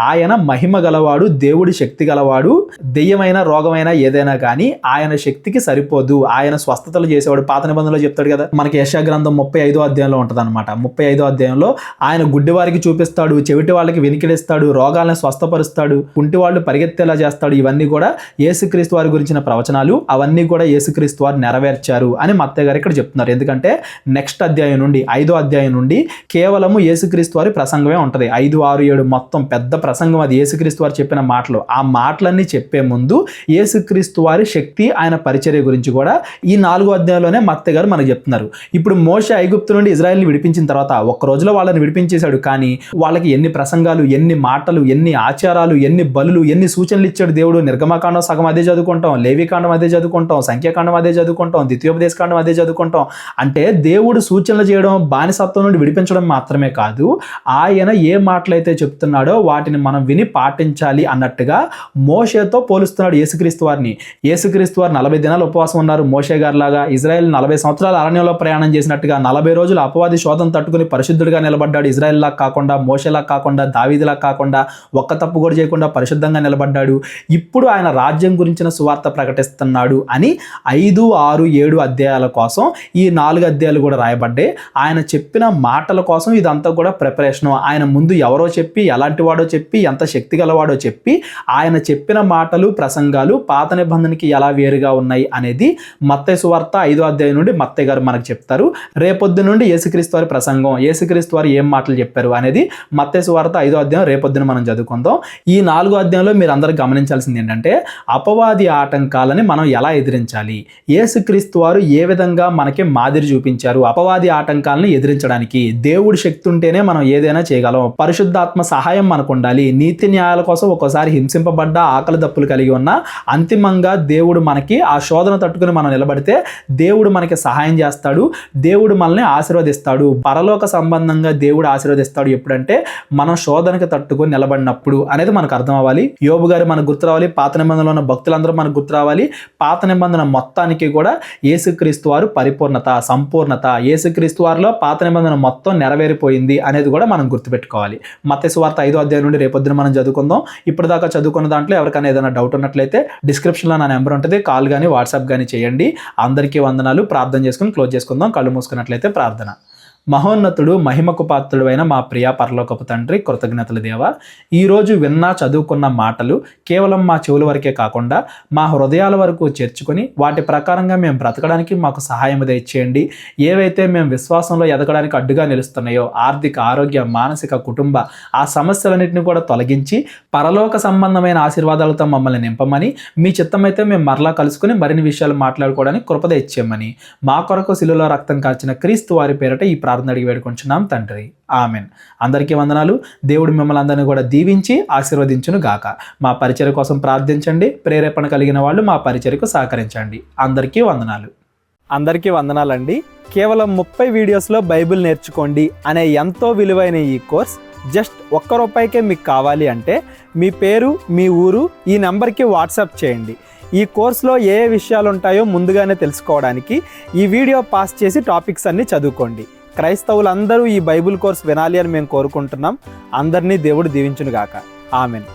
ఆయన మహిమ గలవాడు, దేవుడి శక్తి గలవాడు. దెయ్యమైన రోగమైన ఏదైనా కానీ ఆయన శక్తికి సరిపోదు. ఆయన స్వస్థతలు చేసేవాడు. పాత నిబంధనలో చెప్తాడు కదా, మనకి యెషయా గ్రంథం 35వ అధ్యాయంలో ఉంటుంది అనమాట. 35వ అధ్యాయంలో ఆయన గుడ్డి వారికి చూపిస్తాడు, చెవిటి వాళ్ళకి వినికిడిస్తాడు, రోగాలను స్వస్థపరుస్తాడు, కుంటి వాళ్ళు పరిగెత్తేలా చేస్తాడు. ఇవన్నీ కూడా యేసుక్రీస్తు వారి గురించిన ప్రవచనాలు. అవన్నీ కూడా యేసుక్రీస్తు వారు నెరవేర్చారు అని మత్తయి గారు ఇక్కడ చెప్తున్నారు. ఎందుకంటే నెక్స్ట్ అధ్యాయం నుండి 5వ అధ్యాయం నుండి కేవలము యేసుక్రీస్తు వారి ప్రసంగమే ఉంటుంది. 5, 6, 7 మొత్తం పెద్ద ప్రసంగం అది. యేసుక్రీస్తు వారు చెప్పిన మాటలు. ఆ మాటలన్నీ చెప్పే ముందు యేసుక్రీస్తు వారి శక్తి, ఆయన పరిచర్య గురించి కూడా ఈ 4వ అధ్యాయంలోనే మత్తయి గారు మనకు చెప్తున్నారు. ఇప్పుడు మోషే ఐగుప్తు నుండి ఇజ్రాయెల్ని విడిపించిన తర్వాత ఒక్క రోజులో వాళ్ళని విడిపించేశాడు. కానీ వాళ్ళకి ఎన్ని ప్రసంగాలు, ఎన్ని మాటలు, ఎన్ని ఆచారాలు, ఎన్ని బలులు, ఎన్ని సూచనలు ఇచ్చాడు దేవుడు. నిర్గమకాండం సగం అదే చదువుకుంటాం, లేవికాండం అదే చదువుకుంటాం, సంఖ్యాకాండం అదే చదువుకుంటాం, ద్వితీయోపదేశకాండం అదే చదువుకుంటాం. అంటే దేవుడు సూచనలు చేయడం, బానిసత్వం నుండి విడిపించడం మాత్రమే కాదు, ఆయన ఏ మాటలైతే చెప్తున్నాడో వాటిని మనం విని పాటించాలి అన్నట్టుగా మోషేతో పోలుస్తున్నాడు యేసుక్రీస్తు వారిని. యేసుక్రీస్తు వారు 40 దినాలు ఉపవాసం ఉన్నారు మోషే గారి లాగా. ఇజ్రాయెల్ 40 సంవత్సరాలు అరణ్యంలో ప్రయాణం చేసినట్టుగా 40 రోజులు అపవాది శోధన తట్టుకుని పరిశుద్ధుడిగా నిలబడ్డాడు. ఇజ్రాయెల్ లాగా కాకుండా, మోషేలా కాకుండా, దావీదులా కాకుండా, ఒక్క తప్పు కూడా చేయకుండా పరిశుద్ధంగా నిలబడ్డాడు. ఇప్పుడు ఆయన రాజ్యం గురించిన సువార్త ప్రకటిస్తున్నాడు అని 5, 6, 7 అధ్యాయాల కోసం ఈ 4 అధ్యాయాలు కూడా రాయబడ్డాయి. ఆయన చెప్పిన మాటల కోసం ఇదంతా కూడా ప్రిపరేషన్. ఆయన ముందు ఎవరో చెప్పి, ఎలాంటి వాడో చెప్పి, ఎంత శక్తి గలవాడో చెప్పి, ఆయన చెప్పిన మాటలు, ప్రసంగాలు పాత నిబంధనకి ఎలా వేరుగా ఉన్నాయి అనేది మత్తయి సువార్త 5వ అధ్యాయం నుండి మత్తయి గారు మనకు చెప్తారు. రేపొద్దు నుండి యేసుక్రీస్తు వారి ప్రసంగం, యేసుక్రీస్తు వారు ఏం మాటలు చెప్పారు అనేది మత్తయి సువార్త 5వ అధ్యాయం రేపొద్దున మనం చదువుకుందాం. ఈ 4వ అధ్యాయంలో మీరు అందరూ గమనించాల్సింది ఏంటంటే అపవాది ఆటంకాలని మనం ఎలా ఎదిరించాలి, యేసుక్రీస్తు వారు ఏ విధంగా మనకి మాదిరి చూపించారు, అపవాది ఆటంకాలను ఎదిరించడానికి. దేవుడి శక్తి ఉంటేనే మనం ఏదైనా చేయగలం. పరిశుద్ధాత్మ సహాయం మనకు ఉండాలి. నీతి న్యాయాల కోసం ఒక్కోసారి హింసింపబడ్డ, ఆకలి దప్పులు కలిగి ఉన్న, అంతిమంగా దేవుడు మనకి ఆ శోధన తట్టుకుని మనం నిలబడితే దేవుడు మనకి సహాయం చేస్తాడు. దేవుడు మనల్ని ఆశీర్వదిస్తాడు. పరలోక సంబంధంగా దేవుడు ఆశీర్వదిస్తాడు ఎప్పుడంటే మనం శోధనకి తట్టుకొని నిలబడినప్పుడు అనేది మనకు అర్థం అవ్వాలి. యోబు గారు మనకు గుర్తు రావాలి. పాత నిబంధనలో ఉన్న భక్తులందరూ మనకు గుర్తు రావాలి. పాత నిబంధన మొత్తానికి కూడా యేసుక్రీస్తు వారు పరిపూర్ణత, సంపూర్ణత. యేసుక్రీస్తు వారిలో పాత నిబంధన మొత్తం నెరవేరిపోయింది అనేది కూడా మనం గుర్తుపెట్టుకోవాలి. మత్తయి సువార్త 5వ అధ్యాయం నుండి రేపొద్దున మనం చదువుకుందాం. ఇప్పటిదాకా చదువుకున్న దాంట్లో ఎవరికైనా ఏదైనా డౌట్ ఉన్నట్లయితే డిస్క్రిప్షన్లో నా నెంబర్ ఉంటుంది. కాల్ కానీ వాట్సాప్ కానీ చేయండి. అందరికీ వందనాలు. ప్రార్థన చేసుకుని క్లోజ్ చేసుకుందాం. కళ్ళు మూసుకున్నట్లయితే ప్రార్థన. మహోన్నతుడు, మహిమకు పాత్రుడు అయిన మా ప్రియ పరలోకపు తండ్రి, కృతజ్ఞతలు దేవా. ఈరోజు విన్నా చదువుకున్న మాటలు కేవలం మా చెవుల వరకే కాకుండా మా హృదయాల వరకు చేర్చుకొని వాటి ప్రకారంగా మేము బ్రతకడానికి మాకు సహాయం దయచేయండి. ఏవైతే మేము విశ్వాసంలో ఎదగడానికి అడ్డుగా నిలుస్తున్నాయో, ఆర్థిక, ఆరోగ్య, మానసిక, కుటుంబ ఆ సమస్యలన్నింటినీ కూడా తొలగించి పరలోక సంబంధమైన ఆశీర్వాదాలతో మమ్మల్ని నింపమని, మీ చిత్తమైతే మేము మరలా కలుసుకుని మరిన్ని విషయాలు మాట్లాడుకోవడానికి కృప దయచేయమని మా కొరకు శిలువలో రక్తం కార్చిన క్రీస్తు వారి పేరట ఈ ప్రార్థన అడిగి వేడుకుంటున్నాం తండ్రి. ఆమెన్. అందరికీ వందనాలు. దేవుడు మిమ్మల్ని అందరినీ కూడా దీవించి ఆశీర్వదించును గాక. మా పరిచర్య కోసం ప్రార్థించండి. ప్రేరేపణ కలిగిన వాళ్ళు మా పరిచర్యకు సహకరించండి. అందరికీ వందనాలు. అందరికీ వందనాలండి. కేవలం 30 వీడియోస్లో బైబిల్ నేర్చుకోండి అనే ఎంతో విలువైన ఈ కోర్స్ జస్ట్ ₹1 మీకు కావాలి అంటే మీ పేరు, మీ ఊరు ఈ నెంబర్కి వాట్సాప్ చేయండి. ఈ కోర్సులో ఏ విషయాలు ఉంటాయో ముందుగానే తెలుసుకోవడానికి ఈ వీడియో పాస్ చేసి టాపిక్స్ అన్నీ చదువుకోండి. క్రైస్తవులందరూ ఈ బైబిల్ కోర్స్ వినాలి అని మేము కోరుకుంటున్నాం. అందరినీ దేవుడు దీవించును గాక. ఆమెన్.